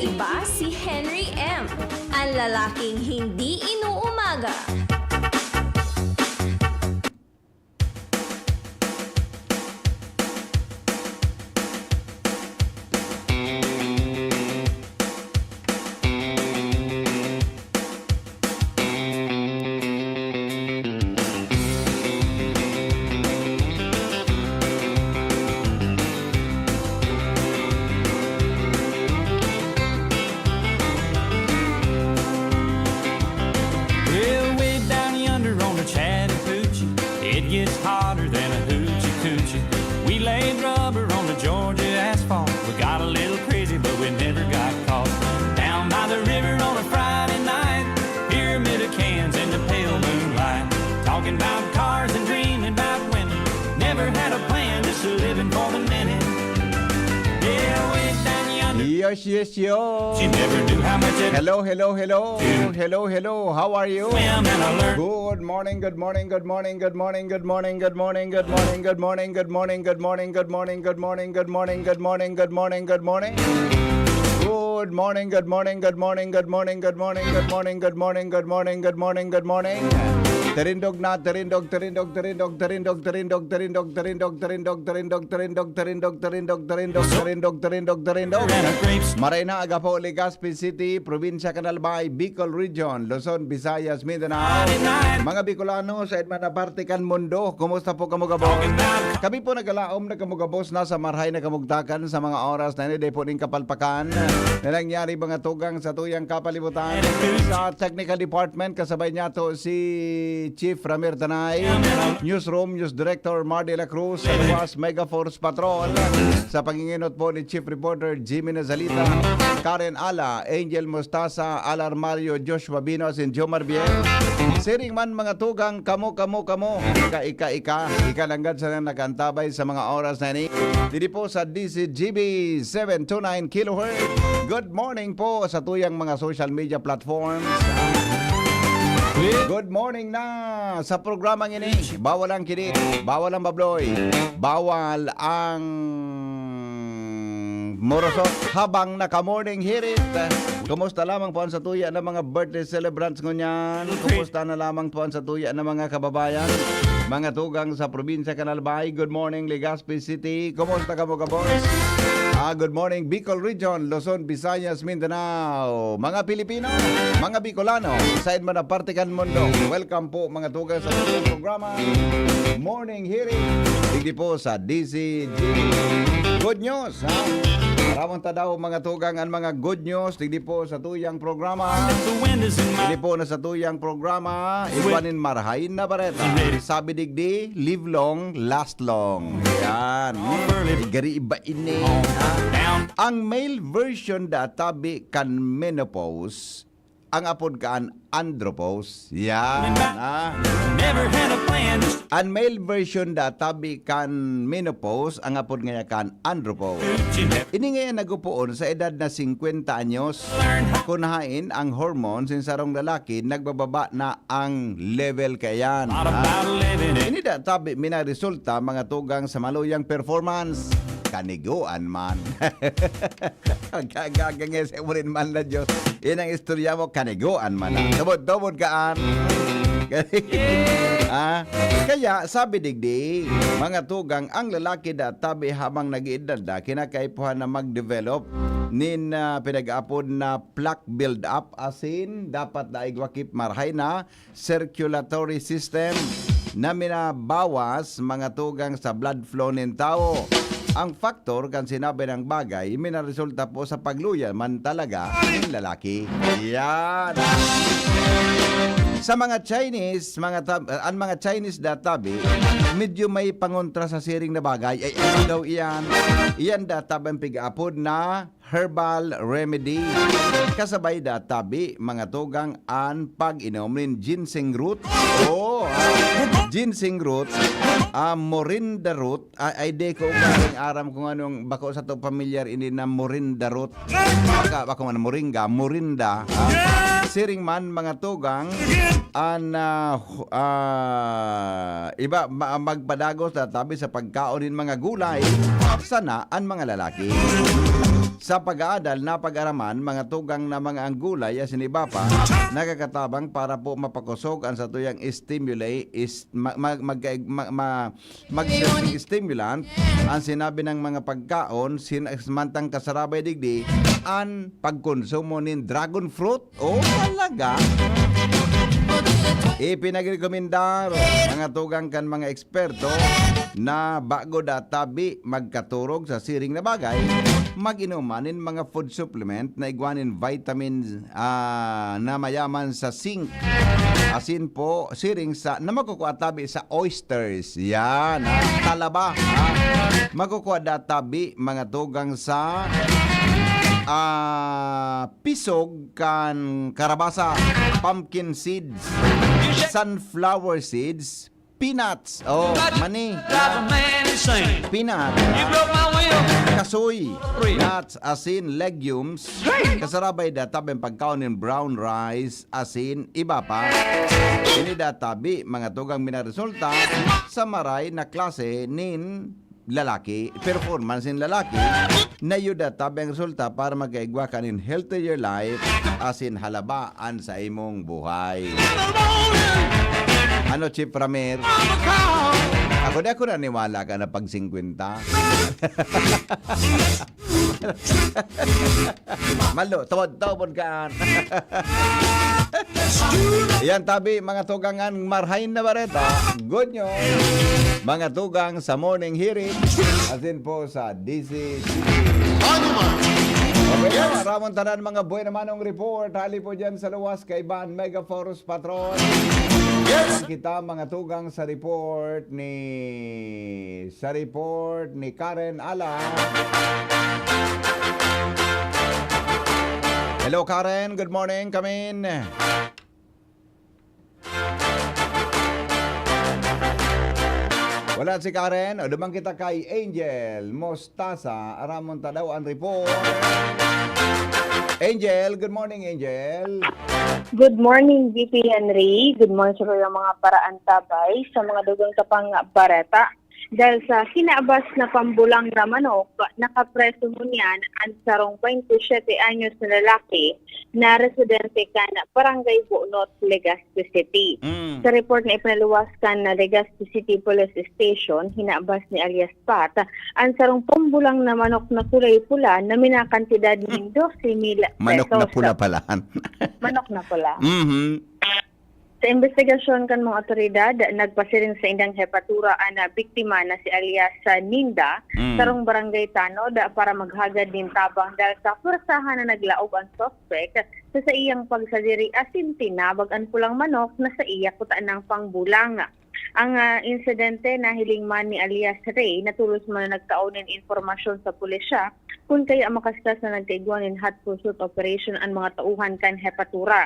kakaiba si Henry M., ang lalaking hindi inuumaga. Well, way down yonder on the Chattahoochee, it gets hotter than a hoochie coochie. We laid rubber on the Georgia asphalt. We got a little crazy, but we never got caught. Down by the river on a Friday night, pyramid of cans in the pale moonlight. Talking about cars and dreaming about women. Never had a plan, just living for the minute. Yeah, way down yonder. Yes, yes, yo. She never knew how much it Hello, hello, hello. Hello, hello. How are you? swam, and I learned. Good morning, good morning, good morning, good morning, good morning, good morning, good morning, good morning, good morning, good morning, good morning, good morning, good morning, good morning, good morning, good morning. Good morning, good morning, good morning, good morning, good morning, good morning, good morning, good morning, good morning, good morning. Terindog na, terindog, terindog, terindog, terindog, terindog, terindog, terindog, terindog, terindog, terindog, terindog, terindog, terindog, terindog, terindog, terindog. And a grapes. Marayna, Agapo, Legazpi City, Probinsya Canalbay, Bicol Region, Luzon, Visayas, Mindanao. Mga Bicolano sa Edman na Partikan Mundo, kumusta po kamugabos? Kami po nagalaom na kamugabos na sa marhay na kamugtakan sa mga oras na hindi po ning kapalpakan na nangyari mga tugang sa tuyang kapalibutan. Sa Technical Department, kasabay niya to si Chief Ramir Tanay, Newsroom, News Director Mar de la Cruz, sa Luwas Mega Force Patrol, sa panginginot po ni Chief Reporter Jimmy Nazalita, Karen Ala, Angel Mostasa, Alar Mario, Joshua Binos, and Jomar Biel. Siring man mga tugang, kamo, ika langgad sa nang nakantabay sa mga oras na ini. Dili po sa DCGB 729 kHz. Good morning po sa tuyang mga social media platforms. Good morning na sa programang ini. Bawal ang kilit, bawal ang babloy, bawal ang morosot habang naka-morning hirit. Kumusta lamang po ang sa tuya ng mga birthday celebrants ngunyan? Kumusta na lamang po ang sa tuya ng mga kababayan? Mga tugang sa probinsya Canalbay, good morning Legazpi City. Kumusta ka mo kabos? Good morning Bicol Region, Luzon, Visayas, Mindanao. Mga Pilipino, mga Bicolano, sa Edman na Partikan Mundo. Welcome po mga tugang sa programa Morning Hearing. Hindi po sa DCG. Good news, ha? Maramang tadaw mga tugang ang mga good news. Hindi po sa tuyang programa. Hindi po na sa tuyang programa. Iwanin marhain na bareta. Sabi digdi, live long, last long. Yan. Gari iba ini. Ang male version databi kan menopause, ang apod kaan andropause. Yan. Never had a plan. Ang male version databi kan menopause, ang apod nga kan andropause. Ini ngayon nagupoon sa edad na 50 anyos. Kunahain ang hormones sa sarong lalaki, nagbababa na ang level kayan. Ini databi minaresulta mga tugang sa maluyang performance. Kaniguan man. Gagagangis mo rin man na Diyos. Yan ang istorya mo, kaniguan man. Tubod kaan. Kaya sabi digdi, mga tugang, ang lalaki databi habang nag-iedad na kinakaipuhan na mag-develop nin pinag-apod na plaque build-up, asin dapat na igwakip marhay na circulatory system na minabawas mga tugang sa blood flow nin tao. Ang faktor kan sinabi ng bagay minaresulta po sa pagluya man talaga ng lalaki. Yan. Sa mga Chinese, ang mga Chinese databi, medyo may pangontra sa siring na bagay. Ay, ano daw iyan? Iyan databi ang pig-apod na herbal remedy. Kasabay databi, mga tugang an pag-inom rin ginseng root. Ginseng root, morinda root, ay de ko karing aram kung anong bako sa to pamilyar ini na morinda root. Baka man morinda. Siring man mga tugang an iba magpadagos databi sa pagkaon ng mga gulay sana ang mga lalaki. sa pag-aadal na pag-araman mga tugang na mga anggulay asin iba pa nakakatabang para po mapakusog ang satuyang stimulant ang sinabi ng mga pagkaon sinamantang kasarabay digdi ang pagkonsumo ng dragon fruit o talaga ipinagrekomendar mga tugang kan mga eksperto na bago databi magkaturog sa siring na bagay, mag-inumanin mga food supplement na igwanin vitamins na mayaman sa zinc. Asin po, siring sa, na makukuha tabi sa oysters. Yan, talaba. Makukuha databi mga tugang sa pisog kan karabasa, pumpkin seeds, sunflower seeds, peanuts, mani, peanut, kasoy, nuts, asin, legumes, kasarabay databi ang pagkaon ng brown rice, asin, iba pa. Ini databi mga tugang minaresulta sa maray na klase nin lalaki, performance in lalaki, na yuda tabang resulta para magaigwa ka nin healthier life asin halabaan sa imong buhay. Ano, Chief Ramer? Ako naniwala ka na pag 50. Malo, tawad ka. Yan tabi, mga tugangan, marhain na bareta. Good news. Mga tugang sa morning hearing, asin po sa DC Okay, maraming tanan mga buhay naman ang report. Hali po dyan sa luwas kay Van Mega Forest Patrol. Yes! Kita mga tugang sa report ni Karen Ala. Hello Karen, good morning. Come in. Wala si Karen. O dumang kita kay Angel Mostasa. Aramon ta daw ang report. Angel, good morning Angel. Good morning, VP Henry. Good morning sa mga paraan tabay sa mga dugang kapang bareta. Dahil sa kinaabas na pambulang na manok, nakapreso mo niyan ang sarong 27 anyos na lalaki na residente ka na Barangay Buonot, Legazpi City. Sa report na ipinaluwaskan na Legazpi City Police Station, hinaabas ni alias Pat, ang sarong pambulang na manok na kulay pula na minakantidad ng 12,000 pesos. Manok na pula pala. Manok na pula. Mm-hmm. Sa investigasyon kan mga otoridad, nagpasiring sa indang hepatura na biktima na si alias Ninda, sarong barangay Tanod para maghagad din tabang dahil sa pwersahan na naglaog ang suspect sa iyang pagsadiri asin tinabag ang pulang manok na sa iya kutaan ng pangbulang. Ang insidente na hiling man ni alias Ray na tulos man na nagkaunin informasyon sa pulisya kung kaya makaskas na nagkaigwanin hot pursuit operation ang mga tauhan kan hepatura.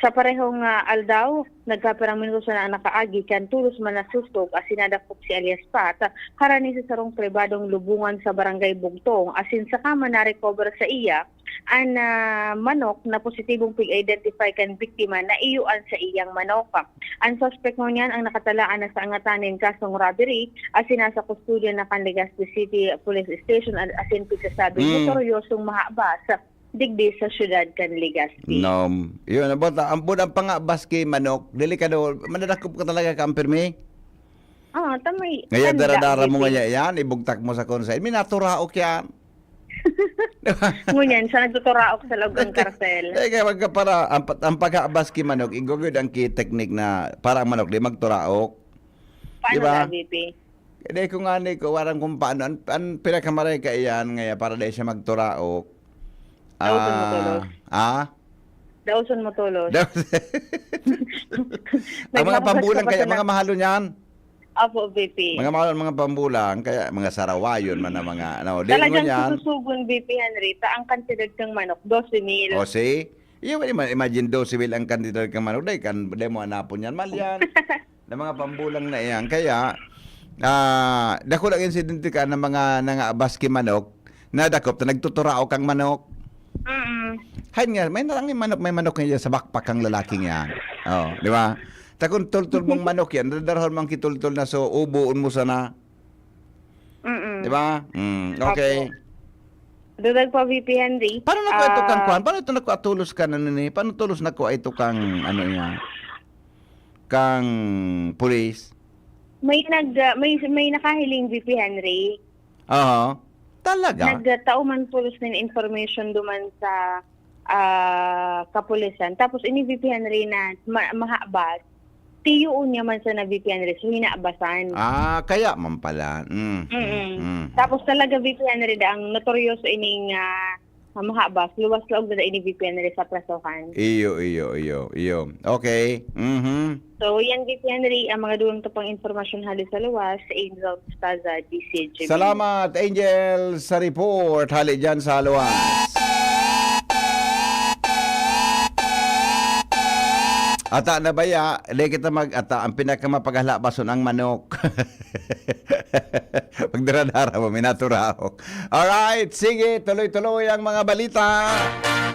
Sa parehong aldaw, nagkaperang minuto na nakaagi kan tulos man na sustok asin nadakop si alias Pat, harani sa sarong pribadong lubungan sa barangay Bugtong asin sa kama na-recover sa iya ang manok na positibong pig-identify kan biktima na iyuan sa iyang manok. Ang suspect mo niyan ang nakatalaan na sa angatanin kasong robbery asin nasa kustudyo na kan Legazpi City Police Station asin pagkasabing notoryosong mahabas digdi sa syudad kan Legazpi. No, yun abot ang pangabas kay manok, delikado, manadakop ka talaga kampirme. Tamay. Ngaya dara-dara mo nga yan, ibugtak mo sa konsen. Minaturaok yan. Ngunyan, siya nagtuturaok sa loob ng karsel. Kaya wag ka para, ang pag-aabas kay manok, igugod ang key technique na para ang manok di magturaok. Paano diba? na, VP? Kaya kung nga ko, warang kung paano, ang pinakamaray ka iyan, ngaya para di siya magturaok. Dauson mo tulos. Dauson mo tulos. Ang mga pambulang kaya, mga mahalo niyan. Apo, VP. Mga mahalo, mga pambulang, kaya mga sarawayon man na mga, ano, talagang sususugon, VP Henry, ang kantidad ng manok, 12,000. O, see? Imagine 12,000 ang kantidad ng manok, dahil kan, mo anapon yan, mal yan. Na mga pambulang na yan. Kaya, dako lang insidente ka ng mga nangabaski manok, na dakop, na nagtuturaok ang manok. Hay nga, may manok niya sa backpack ang lalaking yan. Oh, di ba? Takon tultul mong manok yan, dadarhon mong kitultul na so ubuon mo sana. Di ba? Okay. Dudag pa VP Henry. Paano nakuha ito kang kuhan? Paano ito nakuha tulos ka na nini? Paano tulos nakuha ito kang ano niya? Kang pulis? May nakahiling VP Henry. Oo. Talaga? Nagtauman pulos ng information duman sa kapulisan. Tapos ini VP Henry na mahabas. Tiyuon niya man sa na VP Henry. So hinaabasan. Kaya man pala. Tapos talaga VP Henry da ang notoryoso ining mahabas. Luwas laog na ini VP Henry sa prasohan. Iyo. Okay. So yan VP Henry, ang mga duwang tupang informasyon halos sa luwas sa Angel Staza, DCJB. Salamat, Angel, sa report. Hali dyan sa luwas. Ata na baya, hindi kita mag-ata, ang pinakamapagalabason ang manok. Pagdaradara mo, minaturahok. Alright, sige, tuloy-tuloy ang mga balita.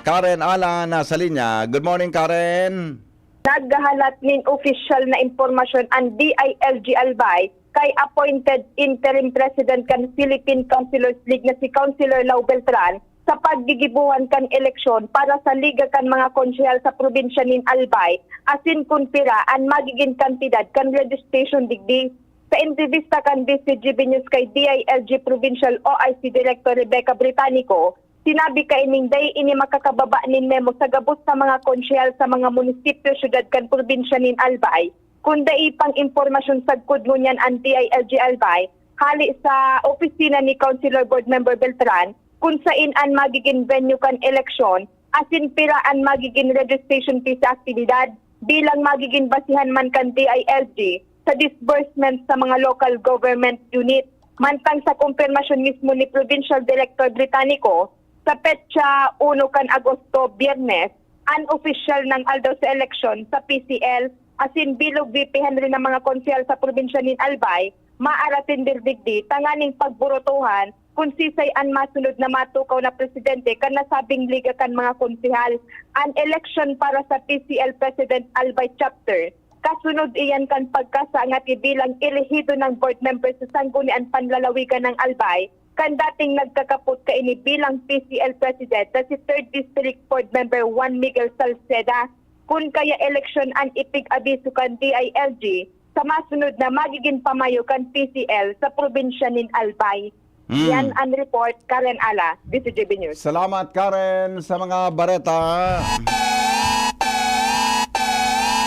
Karen Alan, nasa linya. Good morning, Karen. Naghahalat nin official na impormasyon ang DILG Albay kay appointed interim president kan Philippine Councilors League na si Councilor Lau Beltran sa paggigibuhan kan eleksyon para sa liga kan mga konsyal sa probinsya nin Albay asin kun pira ang magiging kantidad kan registration digdi. Sa entrevista kan DCGB News kay DILG Provincial OIC Director Rebecca Britannico, sinabi ka ining day ini makakababa nin memo sa gabos sa mga konsyal sa mga munisipyo, syudad kan probinsya nin Albay. Kung dai pang impormasyon sagkod ngunyan ang DILG Albay, hali sa opisina ni Councilor Board Member Beltran, kung saan ang magiging venue kan eleksyon, asin pira ang magiging registration fee sa aktibidad, bilang magiging basihan man kan DILG sa disbursement sa mga local government unit. Mantang sa kumpirmasyon mismo ni Provincial Director Britannico, sa petsa 1 kan Agosto, Biyernes, unofficial ng aldaw sa eleksyon sa PCL, asin bilog VP Henry ng mga konsyal sa probinsya nin Albay, maaratin dirdigdi, tanganing pagburotuhan, kung sisay ang masunod na matukaw na presidente kan nasabing liga kan mga konsihal. An election para sa PCL President Albay Chapter. Kasunod iyan kan pagkasangat bilang elehido ng board member sa Sangguniang Panlalawigan ng Albay, kan dating nagkakaput ka ini bilang PCL President na si 3rd District Board Member Juan Miguel Salceda. Kung kaya election ang ipig-abiso kan DILG sa masunod na magiging pamayo kan PCL sa probinsya nin Albay. Yan ang report, Karen Ala, DCGB News. Salamat, Karen, sa mga bareta.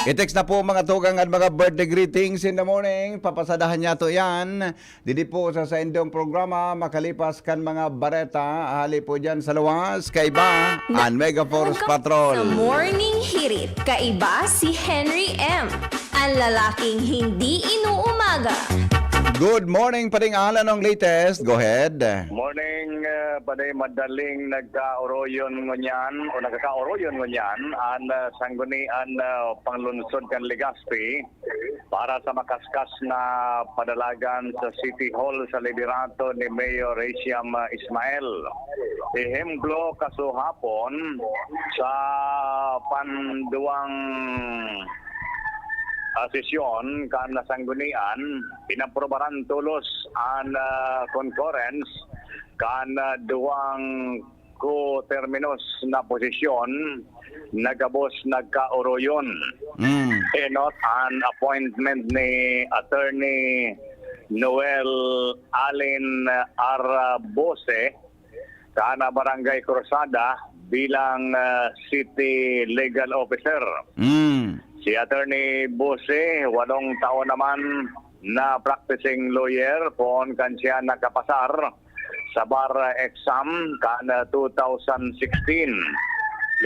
I-text na po mga tugang at mga birthday greetings in the morning. Papasadahan niya to yan. Didi po sa indong programa, makalipas kan mga bareta. Hali po dyan sa luwas. Kaiba, ang Mega Force Patrol. Sa Morning Hirit, kaiba si Henry M. Ang lalaking hindi inuumaga. Good morning, Pading Alan, ang latest. Go ahead. Morning, paday madaling nagka-oroyon ngunyan o nagka-oroyon ngunyan ang sanggunian panglunsod kan Legazpi para sa makaskas na padalagan sa City Hall sa liderato ni Mayor Raysiam Ismael. Ehemplo kasuhapon sa panduang sesyon kan nasanggunian, pinaprobaran tulos ang concurrence kan duwang ko-terminus na posisyon nagabos nagka-oroyon. Not an appointment ni Attorney Noel Allen Arbose kana Barangay Cruzada bilang City Legal Officer. Si Attorney Bose, 8 taon naman na practicing lawyer pon kan siya nakapasar sa bar exam kan 2016.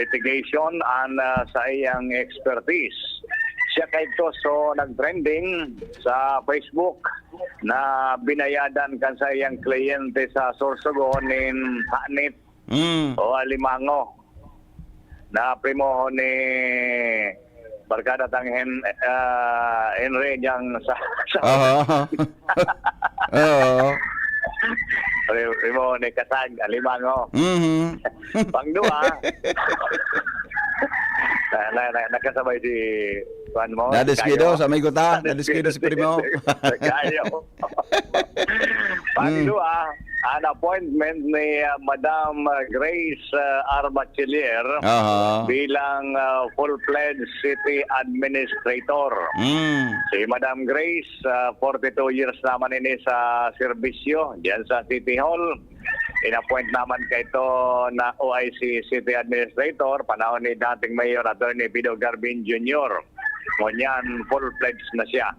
Litigation an sa iyang expertise. Siya kay so nag-trending sa Facebook na binayadan kan sa iyang kliyente sa Sorsogon in Hanit o Alimango na primo ni barkada tang Henry niyang sa primo ni Kasag Alimango. Pangdua nakasabay si Juan mo. Nadescuido sa may guta. Nadescuido si Primo. Kayo. Pangdua an appointment ni Madam Grace Arbachelier Aha. bilang full-fledged city administrator. Si Madam Grace, 42 years naman ini sa serbisyo diyan sa City Hall. In-appoint naman kay ito na OIC City Administrator, panahon ni dating Mayor Attorney Pido Garbin Jr. Ngunyan, full-fledged na siya.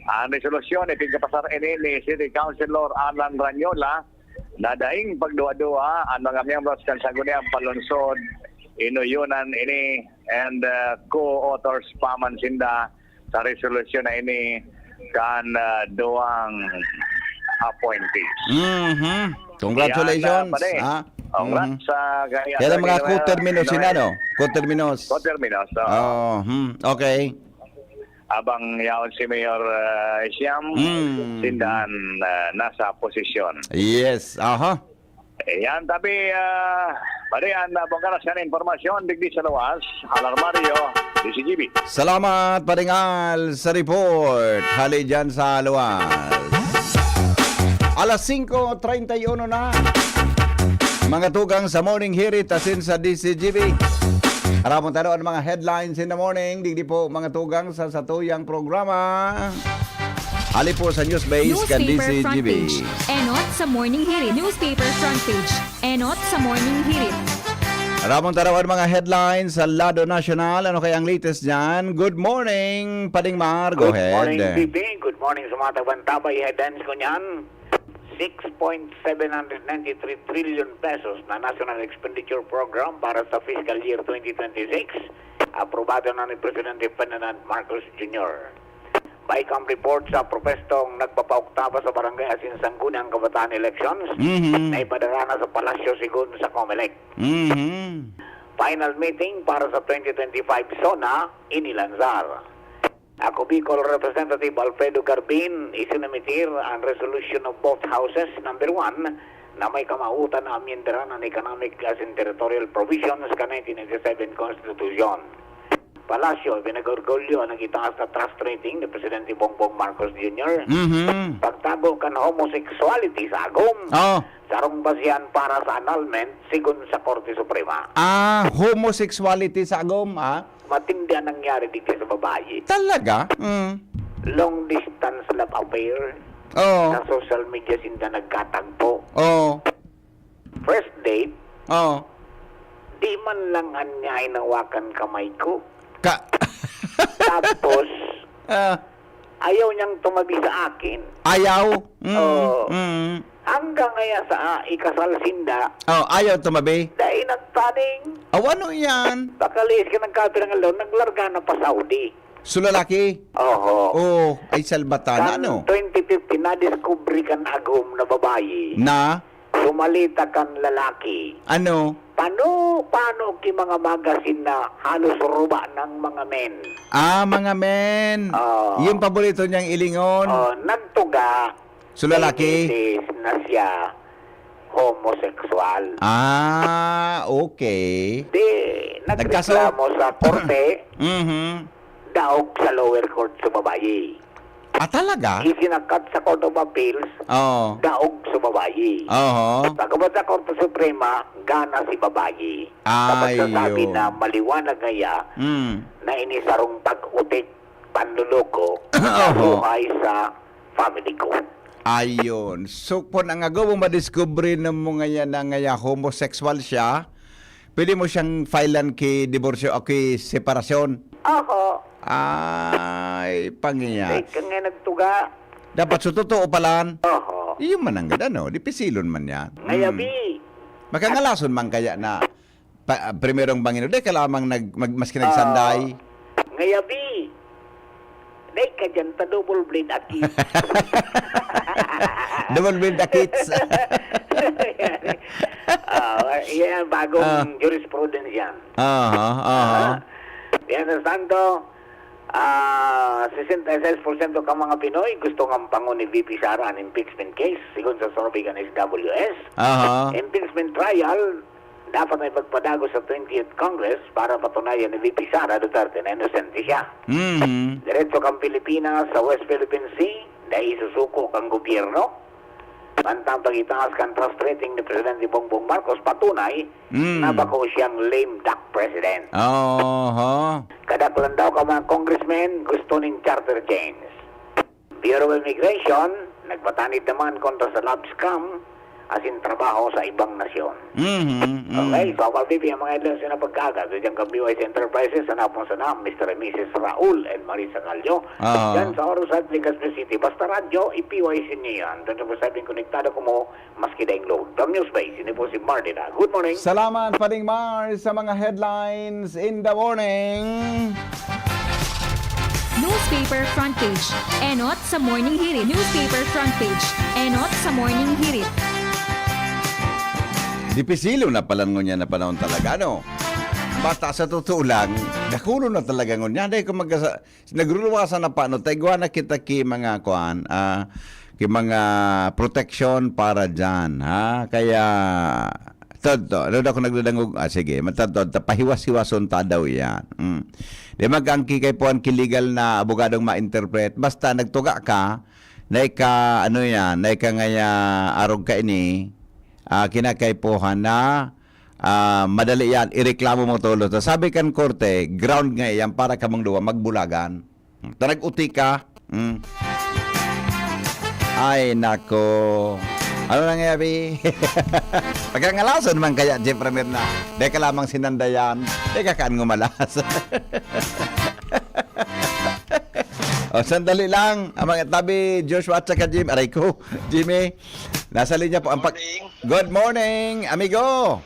Ang resolusyon, itigapasar ini ni City Councilor Alan Ranyola na daing pagduwa-duwa ang mga miyembros kan Sangguniang Palunsod, inuyunan ini and co-authors paman sinda sa resolusyon na ini kan duwang appointees. Congratulations. Yan, pare. Ha? Congrats sa gaya. Kaya mga co-terminos sila, no? Co-terminos. Co-terminos. Oh, okay. Abang yaon si Mayor Siam, sindan nasa posisyon. Yes. Aha. Yan, tapi parihan pagkaras yan informasyon, digdi sa luwas, Alarmario, DCGB. Salamat, Paringal, sa report. Hali dyan sa luwas. Alas 5:31 na. Mga tugang sa Morning Hirit asin sa DCGB. Harapon tayo ang mga headlines in the morning. Digdi po mga tugang sa satuyang programa. Hali po sa news base kan Newspaper front DCGB. page. Enot sa Morning Hirit. Newspaper front page. Enot sa Morning Hirit. Harapon tayo ang mga headlines sa Lado National. Ano kaya ang latest dyan? Good morning, Pading Mar. Go ahead. Good morning, PB. Good morning sa mga tabantabay. Headlines ko niyan. 6.793 trillion pesos na National Expenditure Program para sa fiscal year 2026. Aprobado na ni Presidente Ferdinand Marcos Jr. BICAM report sa propestong nagpapauktaba sa Barangay Asin Sangguniang Kabataan Elections na ipadala na sa Palasyo Sigun sa Comelec. Final meeting para sa 2025 SONA, inilanzar. Ako Bicol Representative Alfredo Garbin isinamitir ang resolution of both houses number 1 na may kamautan na amyendaran ng Economic as in Territorial Provisions ka 1997 Constitution. Palasyo, binagorgulyo ang itaas na trust rating ni Presidente Bongbong Marcos Jr. Pagtago kan homosexuality sa agom. Sarong basihan para sa annulment sigun sa Korte Suprema. Homosexuality sa agom, Matindi ang nangyari dito sa babae. Talaga? Long distance love affair. Sa social media sinda nagkatagpo. First date, di man lang anya hinawakan kamay ko. Tapos, ayaw niyang tumabi sa akin. Ayaw? Hanggang ngayon sa ikasal sinda. Ayaw tumabi? Dahil nagtaning. Ano yan? Pakalis ka ng kapirang naglarga na pa Saudi. Sulalaki? Ay salbatan. Ano? 2015, na-discovery kan agom na babae. Na? Sumalita kan lalaki. Ano? Paano ki mga magasin na halos ruba ng mga men? Mga men. Yung paborito niyang ilingon. Nagtuga. Sulalaki? Na siya homosexual. Okay. Di, nagreklamo sa korte. Daog sa lower court sa babae. Talaga? Isinakat sa Court of Appeals. Daog sa babae. Pagkabat sa Korte Suprema, gana si babae. Kapag sasabi na maliwanag ngaya na inisarong pag-utik, panluloko, buhay sa family ko. Ayon. So, kung ang agaw mo madiscovery na mo ngayon na ngayon homosexual siya, pwede mo siyang filean kay diborsyo o kay separasyon? Ay, pangyayari. Kaya nga nagtuga. Dapat sa totoo palan. Iyon man ang ganda, no? Di pisilon man yan. Ngayabi. Makangalason man kaya na primerong bangin. Di ka lamang maski nagsanday. Ngayabi. Day ka dyan ta double blade akit. Double blade akits. Yan, bagong jurisprudence yan. Yan ang santo, 66% ka mga Pinoy gusto ng pango ni VP Sara ang impeachment case, sigon sa survey ng SWS. Impeachment trial, dapat may pagpadago sa 20th Congress para patunayan ni VP Sara Duterte na inosente siya. Diretso kang Pilipinas sa West Philippine Sea, dahil susuko kang gobyerno. Bantang pagitaas kan trust rating ni Presidente Bongbong Marcos patunay na bako siyang lame duck president. Oh, Kadaklan daw ka mga congressmen gusto ning charter change. Bureau of Immigration, nagpatanid naman kontra sa love scam asin trabaho sa ibang nasyon. Okay, so kapag ang mga headlines na pagkaga sa diyang BYC Enterprises, hanapon sa naam, Mr. and Mrs. Raul and Marisa Calio. Yan sa Orosad, Legazpi City. Basta radyo, i-PYC niyo yan. Doon po sabing konektado ko mo, maski daing load. From Newsbase, ini po si Mardina. Good morning. Salamat Paring Mars sa mga headlines in the morning. Newspaper front page. Enot sa morning hirit. Newspaper front page. Enot sa morning hirit. Dipisilo na pala ngunya na panahon talaga, no? Bata sa totoo lang, dakulo na talaga ngunya. Dahil kung nagruluwasan na paano, taigwa na kita ki mga kuan, ki mga protection para dyan, ha? Kaya, todo, ano ako nagdadangog, sige, matadod, pahiwas-hiwason ta daw yan. Di magangki kay po ang kiligal na abogadong ma-interpret, basta nagtuga ka, na ika, ano yan, na ika ngaya arog ka ini, kinakaipuhan na madali yan, ireklamo mo tulo. Sabi kan korte, ground nga yan para kamang duwa magbulagan. Tanag-uti ka. Ay, nako. Ano nangyari? Pagkangalasan man kaya, Jeff Ramir na. Deka lamang sinandayan. Deka kaan ngumalas. O, sandali lang. Ang mga tabi, Joshua at saka Jim. Aray ko, Jimmy. Nasa linya po. Good morning, amigo.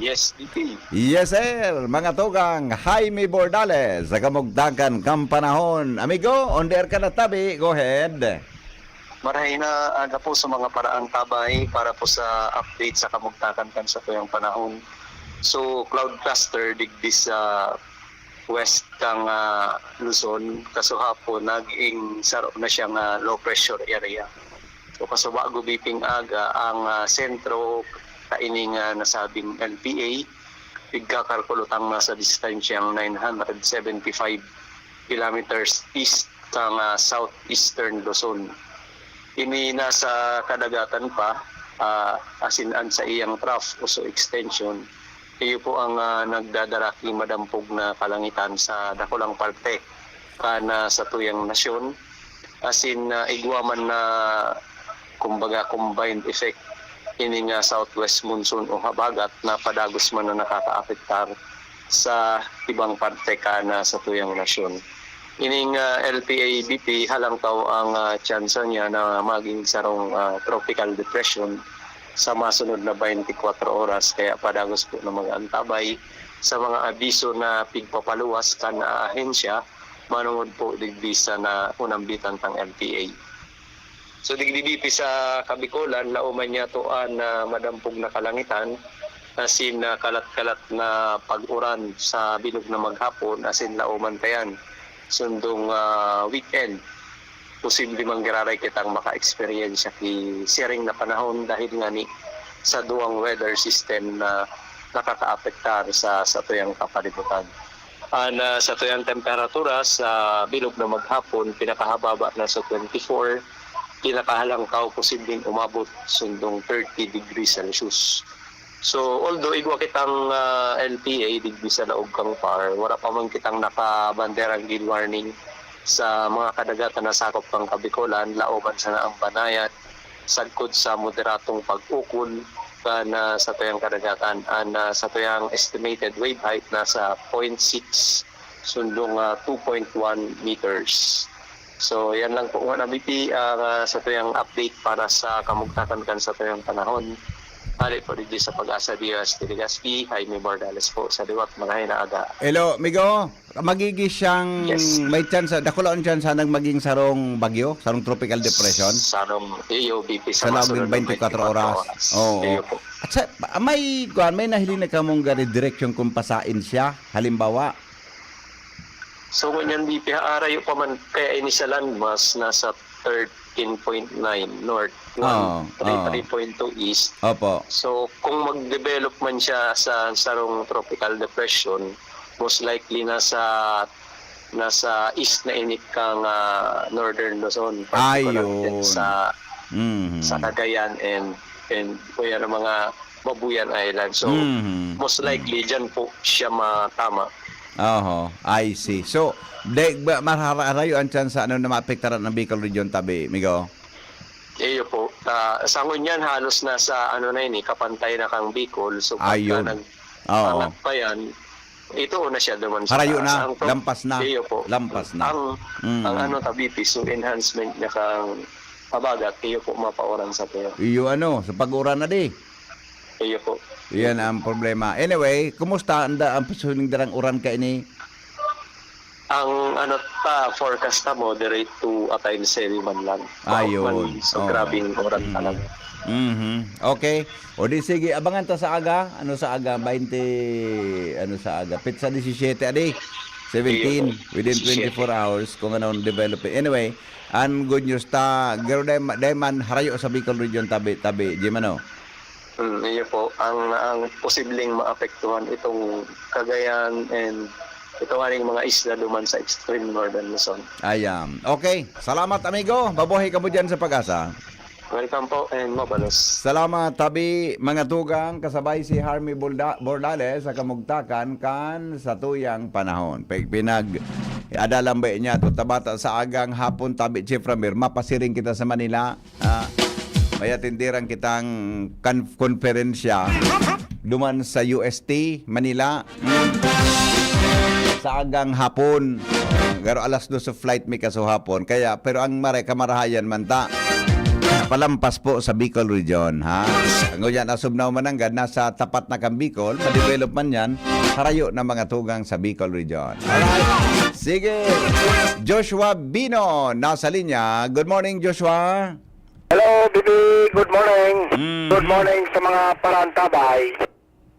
Yes, DP. Yes, sir. Mga tugang, Jaime Bordales, sa kamugdagan kang panahon. Amigo, on the air ka na tabi. Go ahead. Marahay na aga po sa mga paraang tabay para po sa update sa kamugtakan kan sa tuyang panahon. So, cloud cluster digdi sa west kang Luzon, kaso hapon naging saro na siyang low pressure area. So kasubago biping aga ang sentro kaining nasabing LPA pigkakalkulutang nasa distansyang 975 kilometers east kang southeastern Luzon. Ini nasa kadagatan pa asinan sa iyang trough o so extension. Iyo po ang nagdadaraki madampog na kalangitan sa dakulang parte kana sa tuyang nasyon. Asin igwaman na kumbaga combined effect ini nga southwest monsoon o habagat na padagos man na nakakaapektar sa ibang parte kana sa tuyang nasyon. Ining LPA-BP halang tao ang tsansa niya na maging sarong tropical depression sa masunod na 24 oras, kaya padagos po na mag-antabay sa mga abiso na pigpapaluwas ka na ahensya manungod po digdisa na unambitan tang LPA. So digdibipi sa Kabikulan, lauman niya toan na madampog na kalangitan, asin kalat-kalat na pag-uran sa bilog na maghapon, asin lauman tayan sundong weekend. Posible manggiraray kitang maka-experience ki siring na panahon dahil nga ni sa duwang weather system na nakakaapektar sa tuyang kapalibutan. Sa tuyang temperatura sa bilog na maghapon, pinakahababa na sa 24, pinakahalangkaw posibleng umabot sundong 30 degrees Celsius. So although igwa kitang LPA digdi sa laog kang par, wala pa man kitang nakabanderang gale warning sa mga kadagatan na sakop ng Kabikulan, lauban sa naang Banayad, sagkod sa moderatong pag-ukol na sa tuyang kadagatan, sa tuyang estimated wave height nasa 0.6 sundong 2.1 meters. So yan lang po nga nabiti sa tuyang update para sa kamugtakan kan sa tuyang panahon. Ali po dito sa Pag-asa Diaz de Legazpi, Jaime Bordales po sa liwat mga aga. Hello, Migo. Magigi siyang may chance, dakulaan chance nang maging sarong bagyo, sarong tropical depression. Sarong EOBP sa lawing 24 oras. Oo. At sa, may nahiling na kamong gari direksyon kung pasain siya, halimbawa. So ganyan BP, arayo pa man kaya ini sa landmass nasa 13.9 north, 3.2 east. Opo. So kung mag-develop man siya sa sarong tropical depression, most likely nasa east na init kang northern Luzon. Ayun. Sa sa Cagayan and kuya ng mga Babuyan Island. So most likely dyan po siya matama. Oho, I see. So, mararayo ang chance sa ano na maapektaran ng Bicol Region tabi, Migo? Iyo po. Sa ngunyan halos na sa ano na yun, kapantay na kang Bicol. So pagka Ayun. nag-angat pa yan, ito na siya naman sa Harayo taas. na, lampas na. Iyo po. Lampas na. Ang ano tabipi, so enhancement niya kang pabagat, iyo po mapaoran sa tayo. Iyo ano, sa pag-uran na di. Iyo po. Yan ang problema. Anyway, kumusta ang pasuling darang uran ka ini? Ang ano forecast na moderate to at times heavy man lang. Ayun. So Oo. grabing oras talaga. Okay. O di sige, abangan ta sa aga. Ano sa aga? 20, ano sa aga? Pizza 17, adi. 17 within 24 hours kung ano developing. Anyway, ang good news ta, garo dayman harayo sa Bicol Region tabi, Jimano. Iyo po, ang posibleng maapektuhan itong Cagayan and itong aning mga isla duman sa extreme northern Luzon. Ayan. Okay. Salamat, amigo. Mabuhay ka mo dyan sa pag-asa. Welcome po and mabalos. Salamat, tabi, mga tugang, kasabay si Harmy Bordales sa kamugtakan kan sa tuyang panahon. Pinag adalambay niya to tabata sa agang hapon tabi Chief Ramir, mapasiring kita sa Manila. May atindiran kitang konferensya duman sa UST, Manila. Sa agang hapon. Garo alas 2 sa flight mi kaso hapon. Kaya, pero ang kamarahayan man ta. Palampas po sa Bicol Region, ha? Ang yan, asubnaw mananggad, nasa tapat na kang Bicol, ma-develop man yan, harayo ng mga tugang sa Bicol Region. Alright, sige. Joshua Bino, nasa linya. Good morning, Joshua. Hello, Bibi. Good morning. Good morning sa mga parantabay.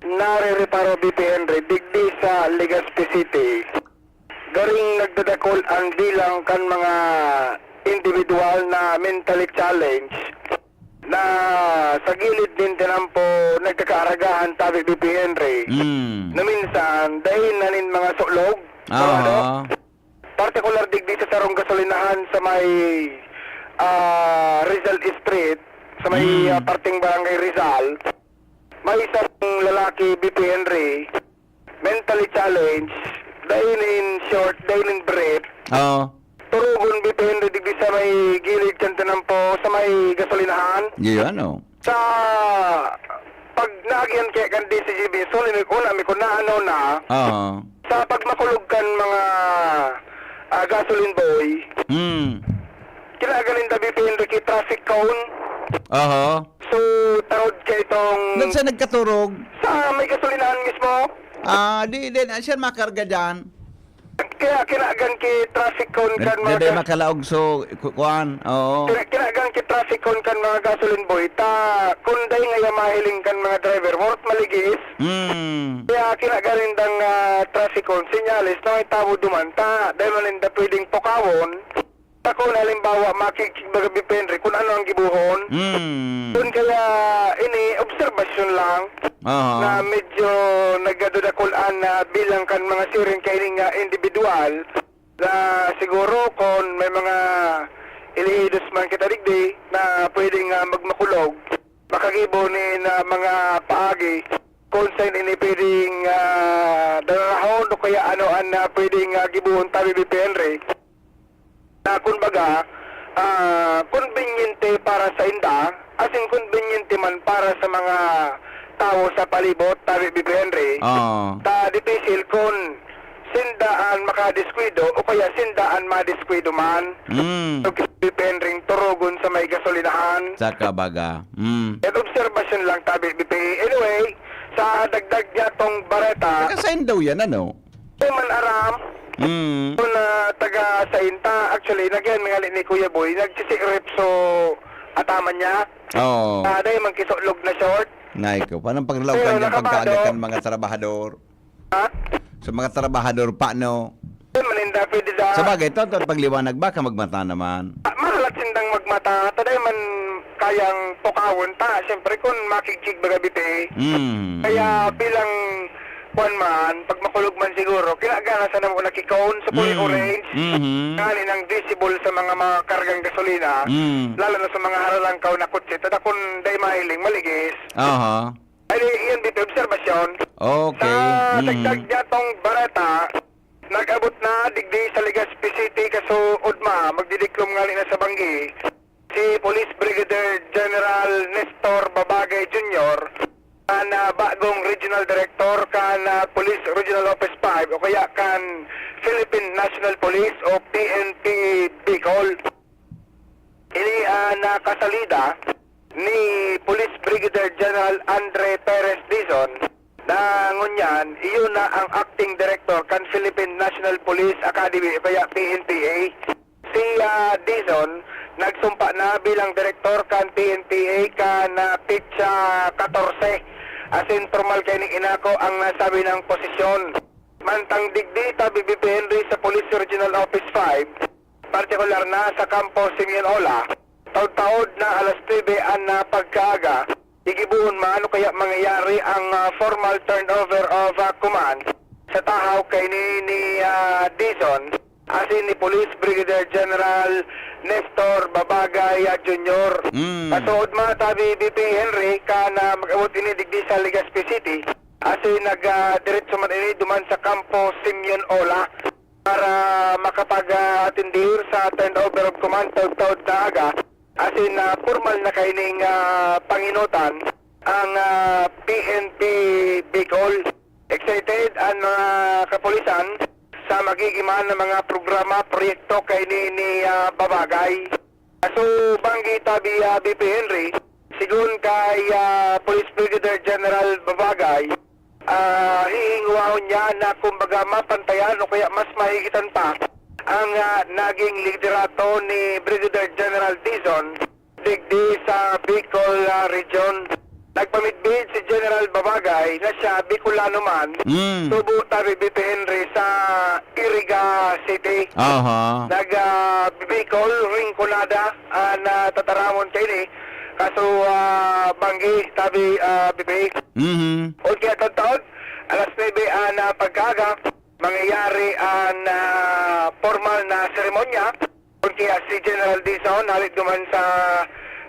Narireparo BP Henry, digdi sa Legazpi City. Garing nagdadakol ang bilang kan mga individual na mentally challenge na sa gilid din tinampo nagkakaaragahan tabi BP Henry. Na minsan, dahil na nin mga suklog, particular digdi sa sarong gasolinahan sa may Rizal Street, sa may parting barangay Rizal, may isang lalaki, BP Henry, mentally challenged, dahil in short, dahil in brief, turugon BP Henry digdi sa may gilid kantanan po, sa may gasolinahan. Yan, ano? Sa pag naagyan kaya kan DCGB, so una, may kunaan na, sa pagmakulog kan mga gasoline boy, kinagaling da BP Henry kay traffic cone. So, tarod kay itong... Doon sa nagkaturog? Sa may gasolinahan mismo. Di siya makarga dyan. Kaya kinagan kay traffic cone kan mga... Hindi makalaog so, kuan. Oo. Kinagan kay traffic cone kan mga gasoline boy. Kunday nga mahiling kan mga driver. Worth maligis. Kaya kinagaling dang traffic cone. Sinyalis na may tabo duman. Dahil malinda pwedeng pokawon. Kung halimbawa makikibag BP Henry kung ano ang gibuhon. Kung kaya ini obserbasyon lang na medyo nagdadudakulan na bilang kan mga siring kaining individual na siguro kung may mga ilihidos man kita digdi na pwedeng magmakulog makagibo ni na mga paagi kung saan ini pwedeng darahon o kaya anoan na pwedeng gibuhon tabi BP Henry na kumbaga conveniente para sa inda, as in conveniente man para sa mga tao sa palibot, tabi BP Henry. Dipisil kung sindaan makadiskwido o kaya sindaan madiskwido man. So, BP Henry turugon sa may gasolinahan. Sa kabaga. At observation lang tabi BP. Anyway, sa dagdag niya tong bareta. Nakasign daw yan, ano? Man aram. Kung taga sa Inta, actually, nagyan nga ni Kuya Boy, nagsisikrip so ataman niya. Dahil magkisutlog na short. Naiko, paano paglalaw niya pagkaagat ng mga trabahador? Sa mga trabahador, paano? Maninda, pwede da. Sa bagay, ito, pagliwanag ba ka magmata naman? Mahalat sindang magmata, taday man kayang pokawon ta. Siyempre, kung makikig baga biti. Kaya bilang kuan man, pag makulog man siguro, kinagana sa namo nakikaon sa puli orange. Kanin ang visible sa mga kargang gasolina, lalo na sa mga haralangkaw na kutsi, tada kung day mahiling maligis. Aha. Ay, iyan dito, obserbasyon. Okay. Sa dagdag niya tong barata, nag-abot na digdi sa Legazpi City kaso Udma, magdidiklom nga na sa Banggi. Si Police Brigadier General Nestor Babagay Jr. na bagong Regional Director kan Police Regional Office 5 o kaya kan Philippine National Police o PNP Bicol. Ini na kasalida ni Police Brigadier General Andre Perez Dizon na ngunyan, iyon na ang acting director kan Philippine National Police Academy o kaya PNPA. Si Dizon nagsumpa na bilang director kan PNPA kan pitsa 14. Asin formal kay ni inako ang nasabi ng posisyon. Mantang digdi tabi BP Henry sa Police Regional Office 5, partikular na sa Campo Simeon Ola, taod-taod na alas 9 na pagkaaga, igibuon maano kaya mangyayari ang formal turnover of command sa tahaw kay ni Dizon, asin ni Police Brigadier General Nestor Babagay Jr. Kasuod mga tabi BP Henry ka na mag-abot ini digdi sa Legazpi City, asin nag-diretso man ini duman sa Campo Simeon Ola para makapag-atindir sa turnover of command taod-taod na aga, asin formal na kaining panginutan ang PNP Bicol. Excited ang mga kapulisan sa magigiman ng mga programa, proyekto kay ni Babagay. So, Banggi tabi BP Henry, sigun kay Police Brigadier General Babagay, hihingwaon niya na kumbaga mapantayan o kaya mas mahigitan pa ang naging liderato ni Brigadier General Dizon digdi sa Bicol Region. Nagpamitbid si General Babagay na siya Bicolano man, tubo tabi BP Henry sa Iriga City. Nag-Bicol, Rinconada, na tataramon kay ni, kaso Banggi tabi BP. O kaya taon, alas 9 na pagkaga, mangyayari ang formal na seremonya. O kaya si General Dizon, halit duman sa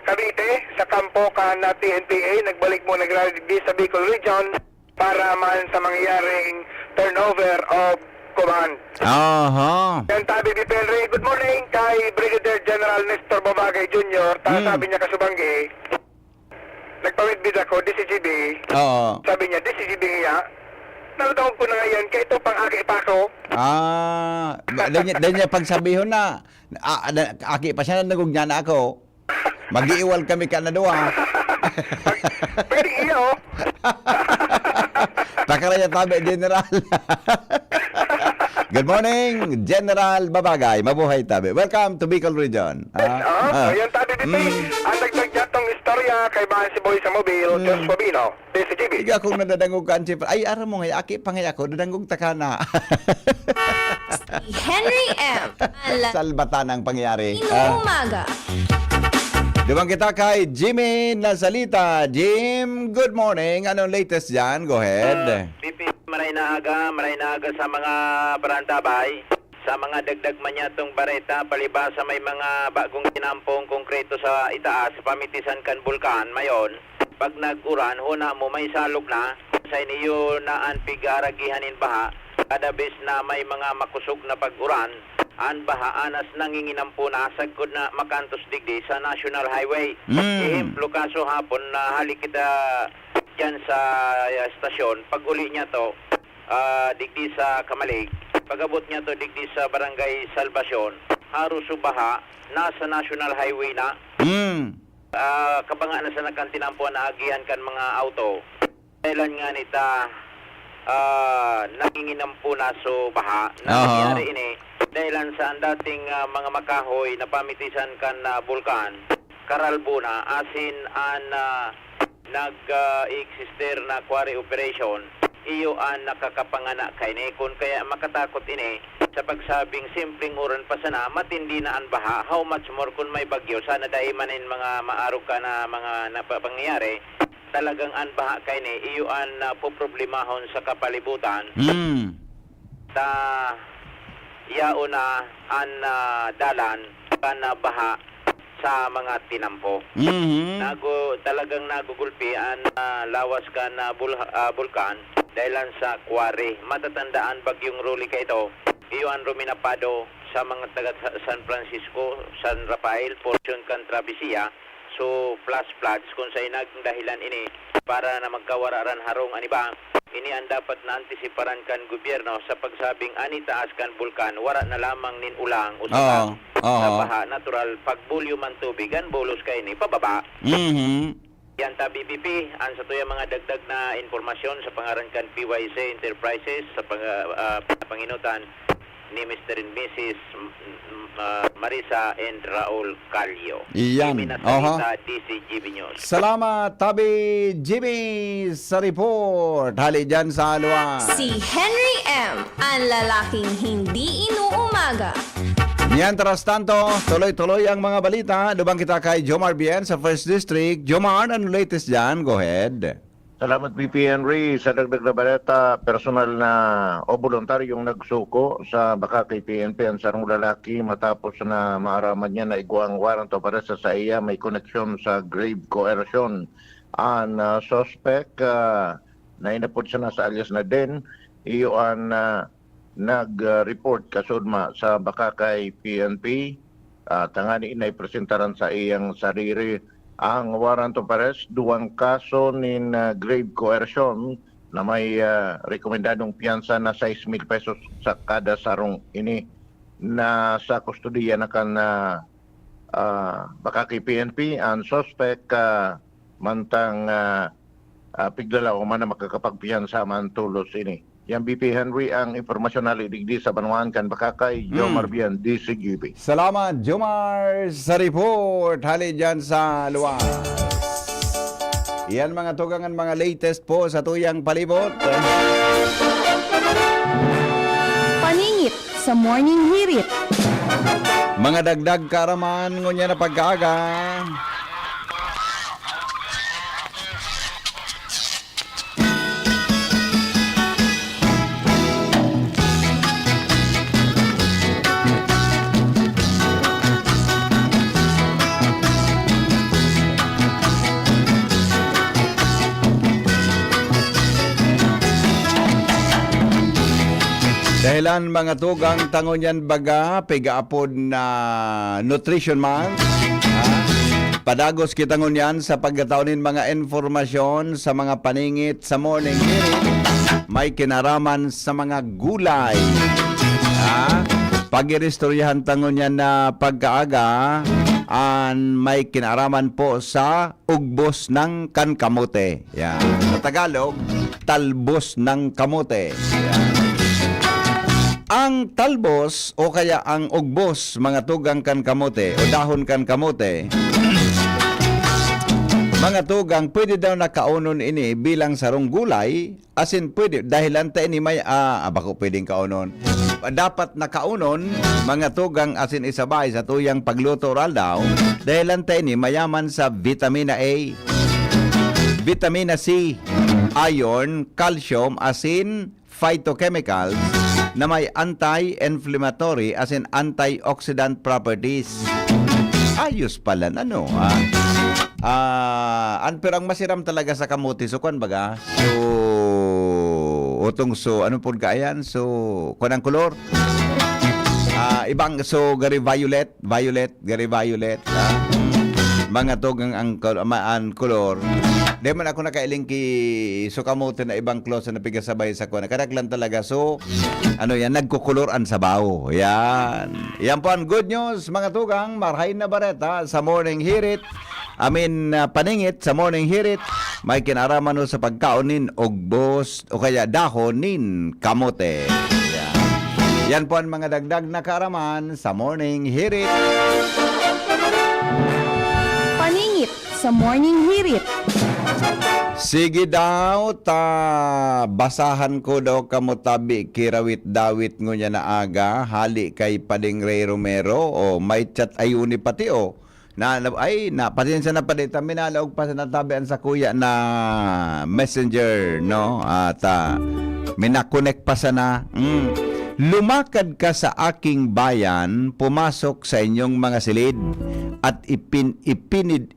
Cavite, sa kampo kan na PNPA, nagbalik mo naglalagdi sa Bicol Region para man sa mangyayaring turnover of command. Yan tabi BP Henry, good morning kay Brigadier General Nestor Babagay Jr. Sabi niya kasubanggi, nagpawidbid ako, DCGB. Sabi niya, DCGB nga, nalutawag ko na ngayon, kaya ito pang aki pa ako. Dahil niya pagsabihon na, aki pa siya na nagugnya na ako. Mag-iiwal kami ka na doon. Pwede iyo. Takaraya tabi, General. Good morning, General Babagay. Mabuhay tabi. Welcome to Bicol Region. Yan tabi dito. Ang dagdag niya tong istorya kay Bahan si Boy sa Mobile, Jos Fabino, DCGB. Iga akong nadadangog ka, ay, ara mo nga, aki pangay ako, nadangog takana. Henry M. Salbatan ang pangyayari. Umaga. Diwan kita kay Jimmy Nazalita. Jim, good morning. Anong latest dyan? Go ahead. Pipi, maray na aga sa mga barantabay. Sa mga dagdag man yatong bareta, palibasa may mga bagong tinampong konkreto sa itaas, pamitisan kan bulkan, mayon. Pag nag-uran, huna mo may salok na, sa iniyo na ang pig-aragihanin baha, kada bes na may mga makusog na pag-uran, an baha anas nanginginampo na sagkod na makantos digdi sa National Highway. Ehemplo kaso hapon na halik kita dyan sa stasyon, pag uli niya to, digdi sa Kamalig, pag-abot niya to digdi sa Barangay Salvacion, haruso baha, nasa National Highway na. Kabanga na sa nagkantinampo na agihan kan mga auto. Kailan nga nita nanginginampo na so baha na nangyari ini dahilan sa dating mga makahoy na pamitisan kan bulkan Karalbuna asin an nag-exister na quarry operation iyo ang nakakapangana kay ni kun kaya makatakot ini sa pagsabing simpleng uran pa sana matindi na ang baha, how much more kung may bagyo sana dahil manin mga maarog ka na mga napangyayari talagang an baha kay ni iyo an poproblemahon sa kapalibutan ta yao na an dalan kan baha sa mga tinampo. Talagang nagugulpi ang lawas ka na bulkan dahilan sa quarry. Matatandaan bagyong Ruli ka ito, iyo ang ruminapado sa mga taga San Francisco, San Rafael, portion kan Travessia. So, plus floods kung sa dahilan ini para na magkawararan harong aniba. Ini ang dapat na antisiparan kan gobyerno sa pagsabing ani taas kan bulkan, wara na lamang nin ulang o sa baha natural pagbulyo man tubig an bolos kay ni pababa. Yan ta BBP ang sa tuya mga dagdag na informasyon sa pangaran kan PYC Enterprises sa panginutan ni Mr. and Mrs. Marisa and Raul Calio. Iyan. DCGB News. Salamat, Tabi Jimmy, sa report. Hali dyan sa luwa. Si Henry M. Ang lalaking hindi inuumaga. Mientras tanto, tuloy-tuloy ang mga balita. Lubang kita kay Jomar Bien sa 1st District. Jomar, ano latest dyan? Go ahead. Salamat BP Henry. Sa dagdag na baleta, personal na o voluntaryong nagsuko sa baka kay PNP ang sarong lalaki matapos na maaraman niya na iguang warrant of arrest sa iya may koneksyon sa grave coercion. Ang suspect na inapod siya na sa alias na Den, iyo ang nag-report kasudma sa baka kay PNP. Tangani inay presentaran sa iyang sarili ang warrant of arrest, 2 kaso nin grave coercion na may rekomendadong piyansa na 6,000 pesos sa kada sarong ini na sa kustudiya na kan baka kay PNP. Ang suspect mantang pigdala o man na makakapagpiyansa man tulos ini. Yan BP Henry ang impormasyon na lidigdi sa Banuan kan Bakakay, Jomar Bian, DCGB. Salamat, Jomar, sa report. Hali dyan sa luwas. Yan mga tugangan, mga latest po sa tuyang palibot. Paningit sa Morning Hirit. Mga dagdag karaman ngunya na pagkaaga. Dahilan mga tugang tangon baga pigaapod na Nutrition Month. Padagos kita ngunyan sa pagkataunin mga informasyon sa mga paningit sa morning hearing. May kinaraman sa mga gulay. Pag-iristoryahan tangon yan na pagkaaga, may kinaraman po sa ugbos ng kankamote. Yan. Sa Tagalog, talbos ng kamote. Yan. Ang talbos o kaya ang ugbos, mga tugang kan kamote o dahon kan kamote, mga tugang, pwede daw nakaunon ini bilang sarong gulay, asin pwede, dahilan ta ini may, bako pwedeng kaunon. Dapat nakaunon, mga tugang asin isabay sa tuyang pagluto oral daw, dahilan ta ini mayaman sa vitamina A, vitamina C, iron, calcium, asin phytochemicals, na may anti-inflammatory as in antioxidant properties. Ayos pala na, no? Pero ang masiram talaga sa kamuti, so kwan baga? Ano po kaayan? So, kwan ang kolor? Ibang, so, gari violet, gari violet. Mga togang ang kolor. Di man ako nakailing ki kamote na ibang klose na pigasabay sa kuwan. Kadaglan talaga. So, nagkukuloran sa bao. Yan. Yan po ang good news, mga tugang. Marhay na bareta sa Morning Hirit. Paningit sa Morning Hirit. May kinaraman sa pagkaonin ugbos o kaya dahonin kamote. Yan. Yan po ang mga dagdag na karaman sa Morning Hirit. Paningit sa Morning Hirit. Sige daw, basahan ko daw kamutabi kirawit dawit ngunya na aga, hali kay Pading Ray Romero, o may chat ayuni pati o. Pasensya na pa dito. Minalaog pa sa natabian sa kuya na messenger, no? At minakonek pa sana. Lumakad ka sa aking bayan, pumasok sa inyong mga silid, at ipinid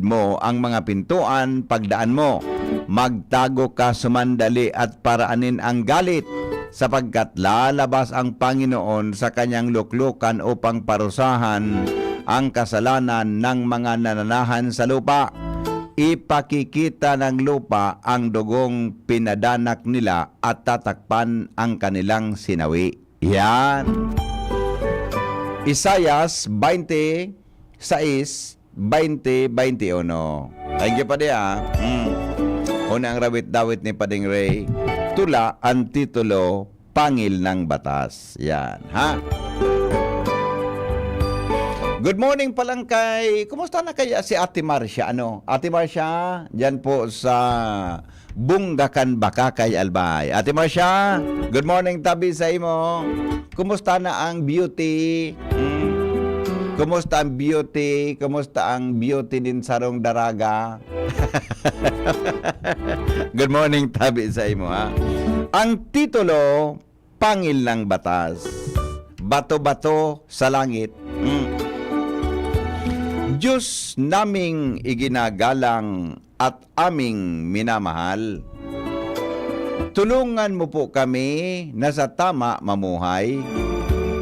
mo ang mga pintuan pagdaan mo. Magtago ka sumandali at paraanin ang galit, sapagkat lalabas ang Panginoon sa kanyang luklukan upang parusahan ang kasalanan ng mga nananahan sa lupa. Ipakikita ng lupa ang dugong pinadanak nila at tatakpan ang kanilang sinawi. Yan. Isayas 26:20-21. Thank you pa diya. Una ang rawit-dawit ni Pading Ray. Tula ang titulo, Pangil ng Batas. Yan, ha? Good morning pa lang kumusta na kaya si Ate Marcia? Ate Marcia, dyan po sa Bunggakan, Bakakay, Albay. Ate Marcia, good morning tabi sa imo. Kumusta na ang beauty? Kumusta ang beauty? Kumusta ang beauty din sarong daraga? Good morning tabi sa imo, ha? Ang titulo, Pangil ng Batas. Bato-bato sa langit. Diyos naming iginagalang at aming minamahal, tulungan mo po kami na sa tama mamuhay.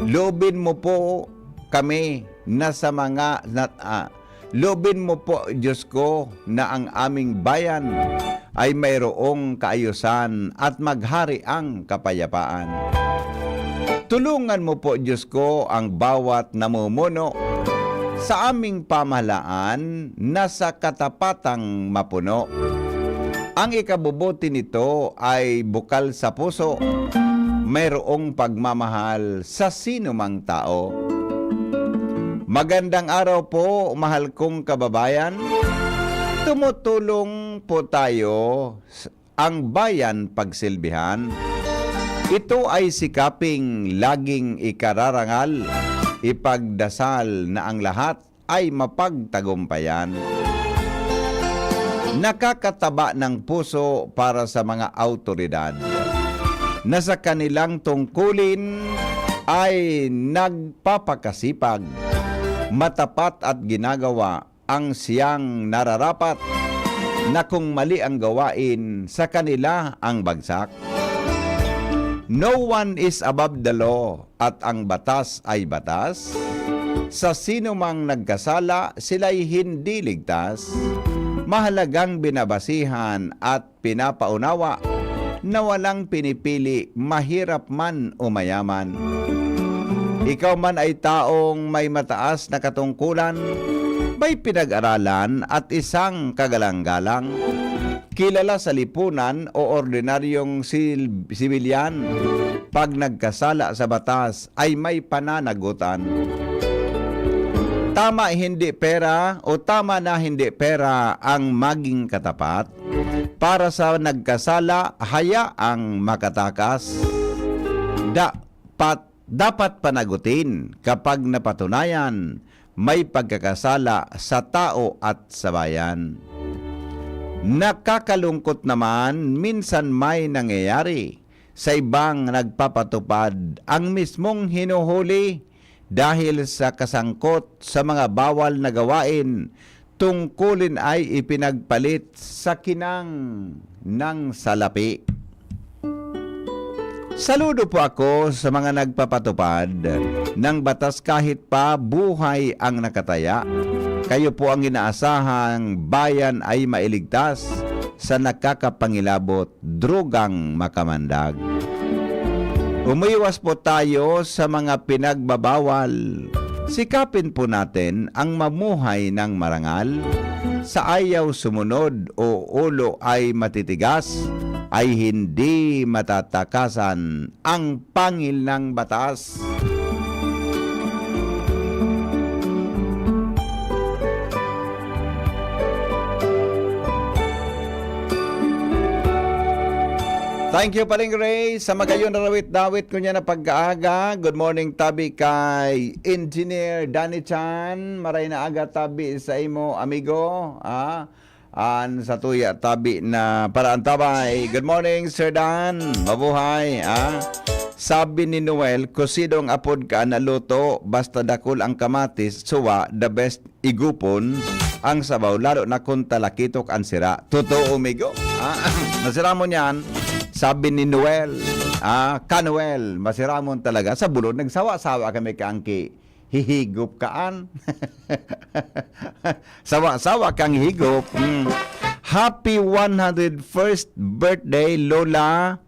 Loobin mo po kami na sa loobin mo po, Diyos ko, na ang aming bayan ay mayroong kaayusan at maghari ang kapayapaan. Tulungan mo po, Diyos ko, ang bawat namumuno sa aming pamahalaan na sa katapatang mapuno. Ang ikabubuti nito ay bukal sa puso, mayroong pagmamahal sa sino mang tao. Magandang araw po, mahal kong kababayan. Tumutulong po tayo ang bayan pagsilbihan. Ito ay sikaping laging ikararangal, ipagdasal na ang lahat ay mapagtagumpayan. Nakakataba ng puso para sa mga autoridad na sa kanilang tungkulin ay nagpapakasipag, matapat at ginagawa ang siyang nararapat, na kung mali ang gawain, sa kanila ang bagsak. No one is above the law, at ang batas ay batas. Sa sino mang nagkasala, sila'y hindi ligtas. Mahalagang binabasihan at pinapaunawa na walang pinipili, mahirap man o mayaman. Ikaw man ay taong may mataas na katungkulan, may pinag-aralan at isang kagalang-galang, kilala sa lipunan o ordinaryong sibilyan, pag nagkasala sa batas ay may pananagutan. Tama hindi pera o tama na hindi pera ang maging katapat. Para sa nagkasala, hayaang makatakas. Dapat panagutin kapag napatunayan may pagkakasala sa tao at sa bayan. Nakakalungkot naman, minsan may nangyayari sa ibang nagpapatupad ang mismong hinuhuli dahil sa kasangkot sa mga bawal na gawain. Tungkulin ay ipinagpalit sa kinang ng salapi. Saludo po ako sa mga nagpapatupad ng batas kahit pa buhay ang nakataya. Kayo po ang inaasahang bayan ay mailigtas sa nakakapangilabot, drugang makamandag. Umiwas po tayo sa mga pinagbabawal. Sikapin po natin ang mamuhay ng marangal. Sa ayaw sumunod o ulo ay matitigas, ay hindi matatakasan ang pangil ng batas. Thank you paling Ray sa magayon na rawit-dawit ko niya na pag-aaga. Good morning tabi kay Engineer Danny Chan. Maray na aga tabi sa imo amigo. An sa tuya tabi na paraan tabay. Good morning Sir Dan. Mabuhay. Sabi ni Noel, kusidong apod ka na luto, basta dakol ang kamatis, suwa, the best igupon ang sabaw, lalo na kung talakitok ang sira. Totoo, amigo. Nasira mo niyan, sabi ni Noel, Kanuel, masira mo talaga. Sa bulod, nagsawa-sawa kami kaangki. Hihigop kaan. Sawa-sawa kang higop. Happy 101st birthday, Lola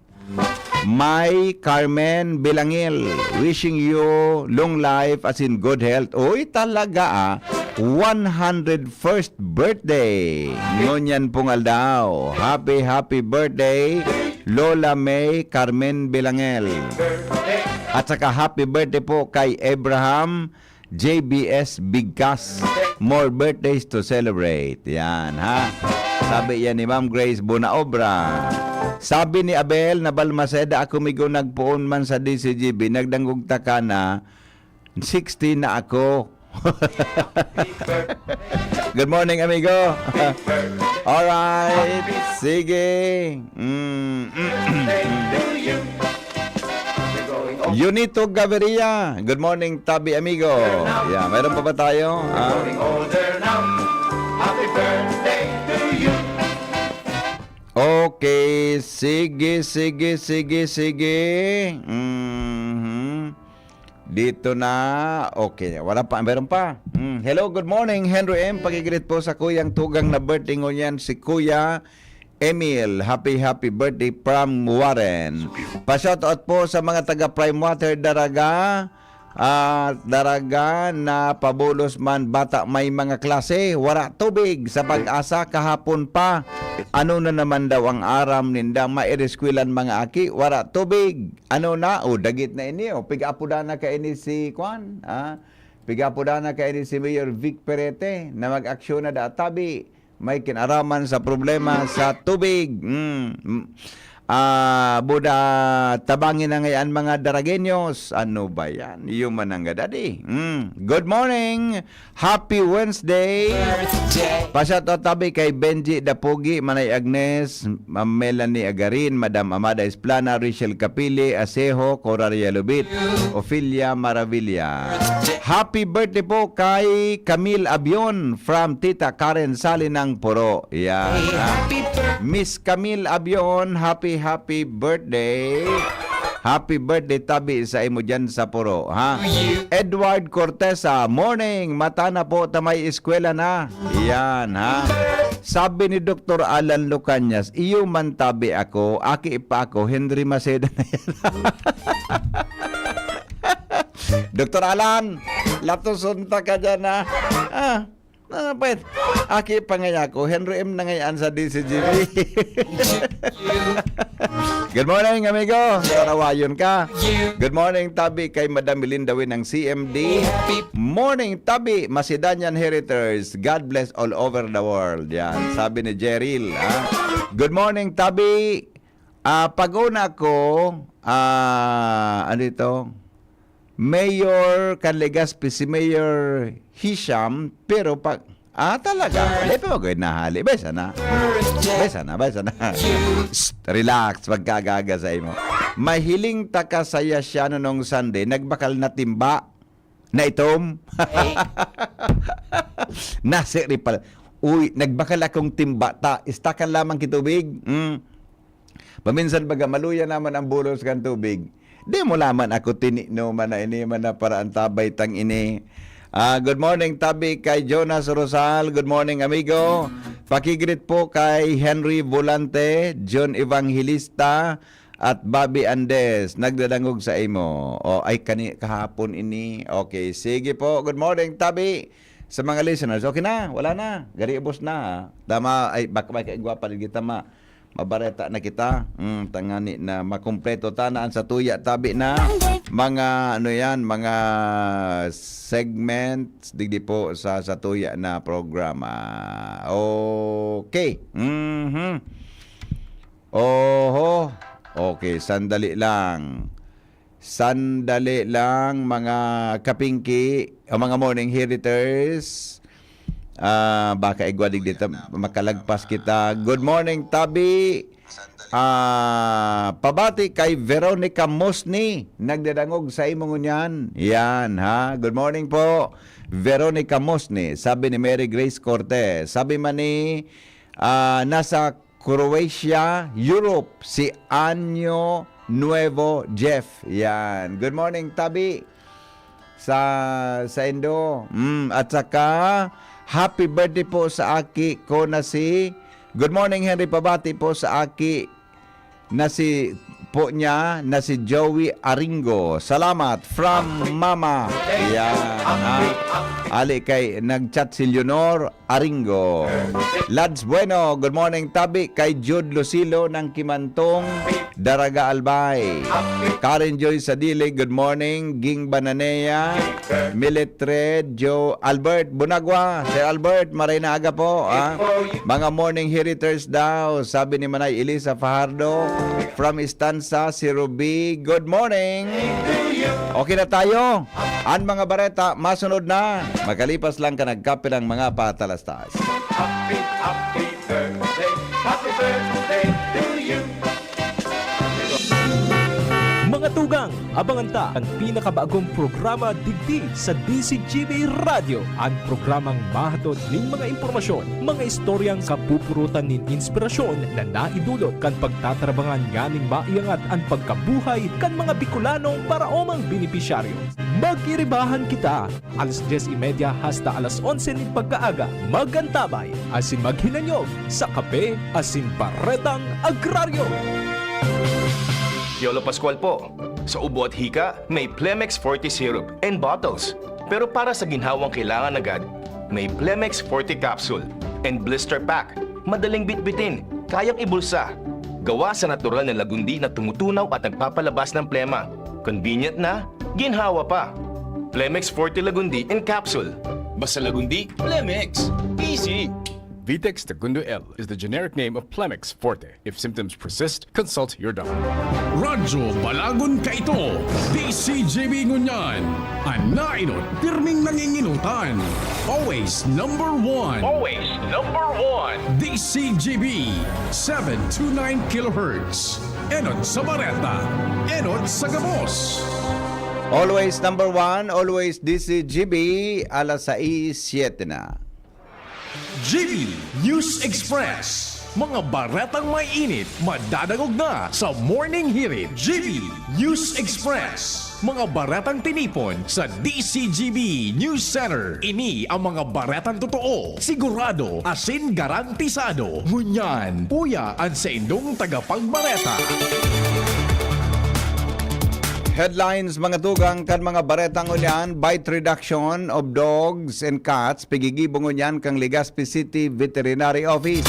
May Carmen Bilangil. Wishing you long life as in good health. Uy, talaga 101st birthday. Ngunyan pungal daw. Happy birthday, Lola May Carmen Bilangil. At saka happy birthday po kay Abraham JBS Bigkas. More birthdays to celebrate. Yan, ha? Sabi yan ni Ma'am Grace Bunaobra. Sabi ni Abel na Balmaceda, ako migo nagpuon man sa DCGB, nagdanggog taka na 16 na ako. Good morning, amigo. Alright, sige. Unito Gaviria. Good morning, tabi amigo. Yeah, mayroon pa ba tayo? Okay, sige. Dito na. Okay, wala pa, meron pa. Hello, good morning, Henry M. Pagigreet po sa kuyang tugang na birthday ngunyan, si Kuya Emil. Happy birthday from Warren. Pa-shoutout po sa mga taga Prime Water Daraga. Daraga na pabulos man bata may mga klase, wala tubig sa Pag-asa kahapon pa. Ano na naman daw ang aram ninda maireskwlan mga aki, wala tubig. Ano na? Dagit na ini. Pigapuda na ka ini si Kwan. Pigapuda na ka ini si Mayor Vic Perete na mag-aksyon na tabi. May kinaraman sa problema sa tubig. Buda tabangin na ngayon mga Daragenyos. Ano ba yan? Yung manangga daddy. Good morning. Happy Wednesday. Pasyato tabi kay Benji Dapugi, Manay Agnes, Ma'am Melanie Agarin, Madam Amada Esplana, Rachel Capili, Asejo, Coraria Lubit, Ophelia Maravilla. Happy birthday po kay Camille Abion from Tita Karen Salinang Puro. Yan. Miss Camille Abion, happy birthday. Happy birthday tabi sa imo dyan sa Puro, ha? Edward Cortesa, morning. Mata na po tamay eskwela na. Yan, ha? Sabi ni Dr. Alan Lucanyas, iyo man tabi ako, aki pa ako, Henry Maceda na yan. Dr. Alan, latusunta ka dyan, ha? Pwede. Aki pa nga ako, Henry M. na ngayon sa DCGB. Good morning, amigo. Tarawayon ka. Good morning, tabi kay Madam Melinda Win ng CMD. Morning, tabi, Macedonian Heritage. God bless all over the world. Yan, sabi ni Jeril. Good morning, tabi. Pag-una ko, ano ito? Mayor Canlegaspi, si Mayor Hisham, pero pag talaga, lepe mo gawin na hali. Besa na. Relax, magkagaga sa imo. Mahiling takasaya siya nung Sunday, nagbakal na timba na itom. Nasiri pala. Uy, nagbakal akong timba, istakan lamang kitubig. Paminsan baga, maluya naman ang bulos kan tubig. Di mo laman ako tinino man na ini man na paraan tabay tang ini. Good morning tabi kay Jonas Rosal. Good morning amigo. Pakigreet po kay Henry Volante, John Evangelista at Bobby Andes. Nagdadangog sa imo. Ay kahapon ini. Okay, sige po. Good morning tabi sa mga listeners. Okay na, wala na. Gari ubos na. Tama ay baka kaigwa pa rin kita mabareta na kita. Tangani na makumpleto tanaan sa tuya tabi na mga mga segments digdi po sa tuya na programa. Okay. Okay, sandali lang. Sandali lang mga kapingki, o mga morning heriters. Baka igwadig dito, makalagpas kita. Good morning, Tabi. Pabati kay Veronica Mosni. Nagdadangog sa imong unyan. Yan, ha? Good morning po, Veronica Mosni. Sabi ni Mary Grace Cortez. Sabi man ni, nasa Croatia, Europe, si Anyo Nuevo Jeff. Yan. Good morning, Tabi. Sa Indo. At saka, happy birthday po sa aki ko na si... Good morning, Henry. Pabati po sa aki na si po niya na si Joey Aringo. Salamat from Mama. Yan. Ali kay nagchat si Leonor Aringo. Lads Bueno, good morning, Tabi. Kay Jude Lucilo ng Kimantong, Daraga Albay. Karen Joy Sadili, good morning. Ging Bananea, Militred, Joe Albert Bunagwa. Sir Albert, maray na aga po. Mga morning heriters daw, sabi ni Manay Elisa Fajardo from Istanza, si Ruby. Good morning. Okay na tayo. Ang mga bareta, masunod na. Magkalipas lang ka nagkape ng mga patalastas. Happy birthday to you. Mga tugang, abangan ta ang pinakabagong programa digdi sa DCGB Radio. Ang programang mahatod ning mga impormasyon, mga istoryang kapupurutan nin inspirasyon na naidulot kan pagtatrabangan nganing maiangat ang pagkabuhay kan mga Bicolanong paraomang benepisyaryo. Magiribahan kita alas 10:30 hasta alas 11 ning pagkaaga. Magantabay asin maghinanyog sa kape asin baretang agraryo. Yolo Pascual po. Sa ubo at hika, may Plemex Forte syrup and bottles. Pero para sa ginhawang kailangan agad, may Plemex Forte capsule and blister pack. Madaling bitbitin, kayang ibulsa. Gawa sa natural na lagundi na tumutunaw at nagpapalabas ng plema. Convenient na, ginhawa pa. Plemex Forte Lagundi in capsule. Basta lagundi, Plemex. Easy! Vitex Segundo L is the generic name of Plemex Forte. If symptoms persist, consult your doctor. Radyo Balagon ka ito. DCJB ngunyan. Anainot, pirming nanginginutan. Always number one. Always number one. DCJB 729 kHz. Enot sa Bareta. Enot sa Gabos. Always number one, always DCGB, alas 6:07 na. GB News Express. Mga baretang may init, madadagog na sa Morning Hirit. GB News Express. Mga baretang tinipon sa DCGB News Center. Ini ang mga baretang totoo, sigurado, asin garantisado. Ngunyan, puya ang sa indong tagapagbareta. Headlines mga tugang kan mga baretang unyan, bite reduction of dogs and cats, pigigibong unyan kang Legazpi City Veterinary Office.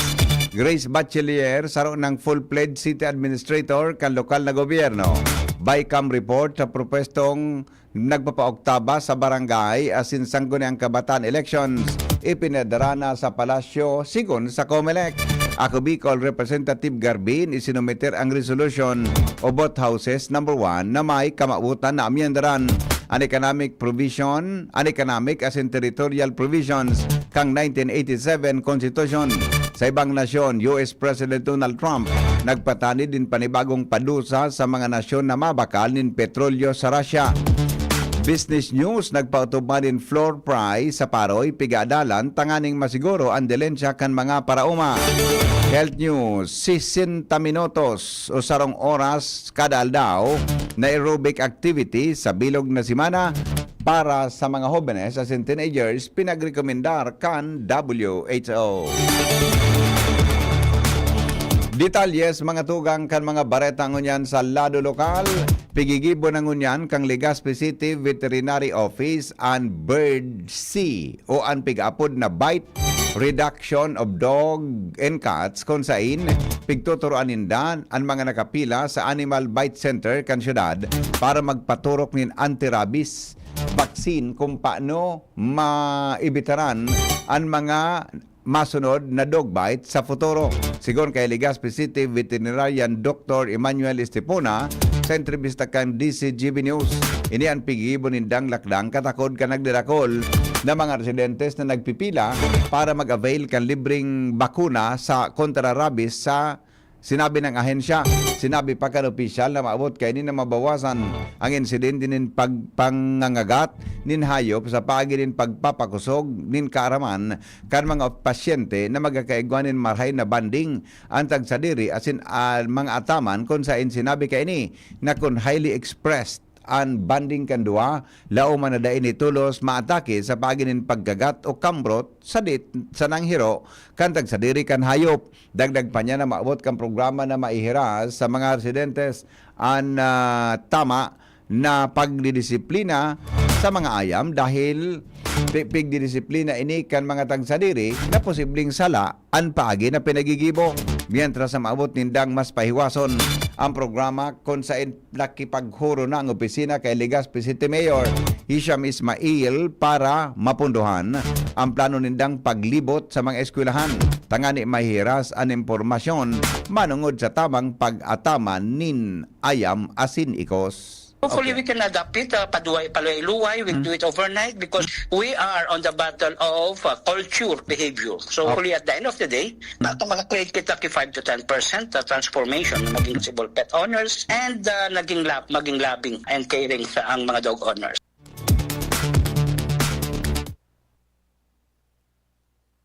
Grace Bachelier, saro ng full-fledged city administrator kan lokal na gobyerno. Bycam report sa propestong nagpapaoktaba sa barangay asin sangguni ang kabataan elections. Ipinadarana sa palasyo sigon sa COMELEC. Ako Bicol Representative Garbin isinumiter ang resolution o both houses number 1 na may kamautan na amyendaran an economic provision, an economic as in territorial provisions kang 1987 Constitution. Sa ibang nasyon, US President Donald Trump nagpatani din panibagong padusa sa mga nasyon na mabakal nin petrolyo sa Russia. Business News, nagpautuban din floor price sa paroy pigadalan tanganing masiguro ang delensya kan mga parauma. Health News, 60 minutos o sarong oras kada aldaw na aerobic activity sa bilog na simana para sa mga jóvenes as in teenagers pinagrekomendar kan WHO. Detalyes mga tugang kan mga bareta ngunyan sa lado lokal, pigigibo ng ngunyan kang Legazpi City Veterinary Office and Bird C o ang pig-apod na bite reduction of dog and cats kung sain pigtuturoan nindan ang mga nakapila sa Animal Bite Center kan syudad para magpaturok nin anti-rabies vaccine kung paano maibitaran ang mga masunod na dog bite sa futuro. Sigon kay Legazpi City Veterinarian Dr. Emmanuel Estepona sa entrevista kang DCGB News. Ini ang pigibon nindang lakdang katakod ka nagdirakol na mga residentes na nagpipila para mag-avail kan libreng bakuna sa kontra rabies sa sinabi ng ahensya. Sinabi pa kan opisyal na maabot kay ni na mabawasan ang insidente nin pagpangangagat nin hayop sa pagi nin pagpapakusog nin kaaraman kan mga pasyente na magkakaigwanin marhay na banding ang tagsadiri asin mga ataman kung sa sinabi kay ni na kung highly expressed ang banding kandua, lao man na dain itulos maatake sa paginin paggagat o kambrot sa nanghiro kantag sa diri kan hayop. Dagdag pa niya na maabot kang programa na maihiras sa mga residentes ang tama na pagdidisiplina sa mga ayam dahil pigdidisiplina ini kan mga tagsadiri na posibleng sala ang paagi na pinagigibo. Mientras sa maabot nindang mas pahiwason ang programa kung saan nakipaghuro na ang opisina kay Legazpi City Mayor Hisham Ismail para mapunduhan ang plano nindang paglibot sa mga eskwelahan. Tangani mahiras ang impormasyon manungod sa tamang pag-ataman nin ayam asin ikos. Hopefully we can adapt it, paluay-luway, we do it overnight because we are on the battle of culture behavior. So hopefully at the end of the day, makakreate kita 5 to 10% transformation na maging civil pet owners and maging loving and caring sa ang mga dog owners.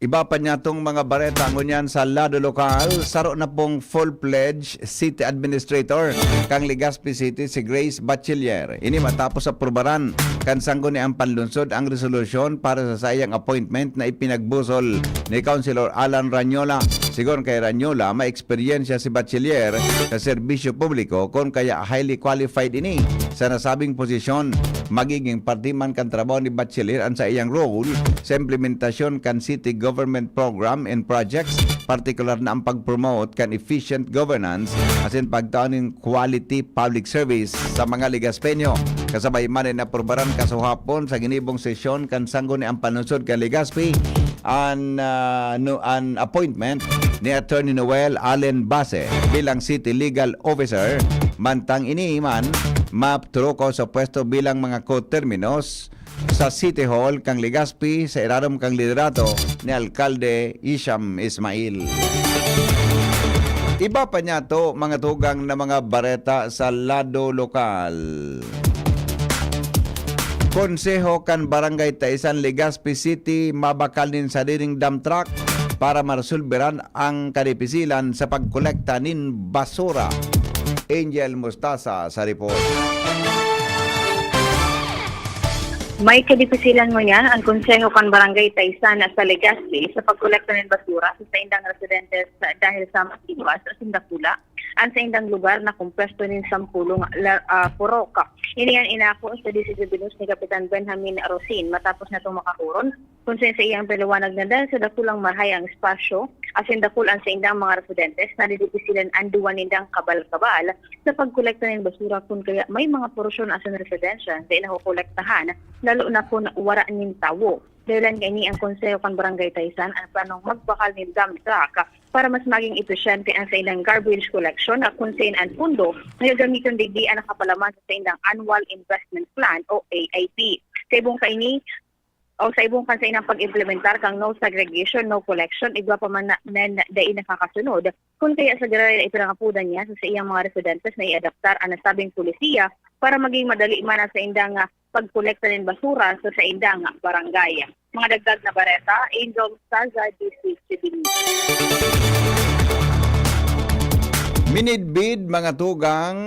Iba pa niya itong mga bareta ngunyan sa lado lokal, saro na pong full-pledged city administrator kang Legazpi City si Grace Bachiller. Ini matapos sa prubaran kan sanggo ni ang panlunsod ang resolusyon para sa sayang appointment na ipinagbusol ni Councilor Alan Ranyola. Sigon kay Ranyola, may eksperyensya si Bachiller sa serbisyo publiko kung kaya highly qualified ini sa nasabing posisyon. Magiging partiman kan trabaho ni Bachiller ang sa iyang role sa implementasyon kan city government program and projects, particular na ang pag-promote kan efficient governance asin pagtaon ng quality public service sa mga Legazpeño. Kasabay man na aprobaran kasuhapon sa ginibong sesyon kan sanggo ni ang panunsod kay Legazpi an appointment ni Attorney Noel Allen Base bilang City Legal Officer. Mantang ini man maptruko sa pwesto bilang mga co-terminos sa City Hall kang Legazpi sa irarom kang liderato ni Alkalde Hisham Ismail. Iba pa niya to mga tugang na mga bareta sa lado lokal. Konseho kan Barangay Taisan Legazpi City mabakal nin sa diring dump truck para maresolberan ang kadipisilan sa pagkolekta nin basura. Angel Mustasa sa report. May kadipisilan mo niyan ang Konseho kan Barangay Taisan sa Legazpi sa pagkolekta ng basura sa indang residentes dahil sa masiwas sa Sindakula ang sa indang lugar na kumpesto ng 10 poroka. Iniyan inako sa DCGB News ni Kapitan Benjamin Rosin matapos na itong makahuron kung sa iyang paliwanag na dahil sa dakulang marhay ang espasyo asin dakulan sa indang mga residentes na didipisilan ang duwan nindang kabal-kabal sa pagkolekta ng basura kung kaya may mga porosyon asin residensya sa inakukolektahan lalo na kung wara ning tawo. Dahilan kay ni ang Konseho kan Barangay Taisan ang planong magbakal ng dump truck para mas maging epesyente ang sa ilang garbage collection at kung sa ang pundo na gagamitin digdi ang nakapalaman sa ilang Annual Investment Plan o AIP. Sa ibong kaini o sa ibong kansa inang pag-implementar kang no segregation, no collection, igwa pa man na dain nakakasunod. Kung kaya sa gano'n na ipinangapudan niya sa iyang mga residentes na i-adaptar ang nasabing polisiya para maging madali man sa indang pagkolekta ng basura sa indang barangay. Mga dagdag na bareta, Angel Saza, DCGB News. Minidbid mga tugang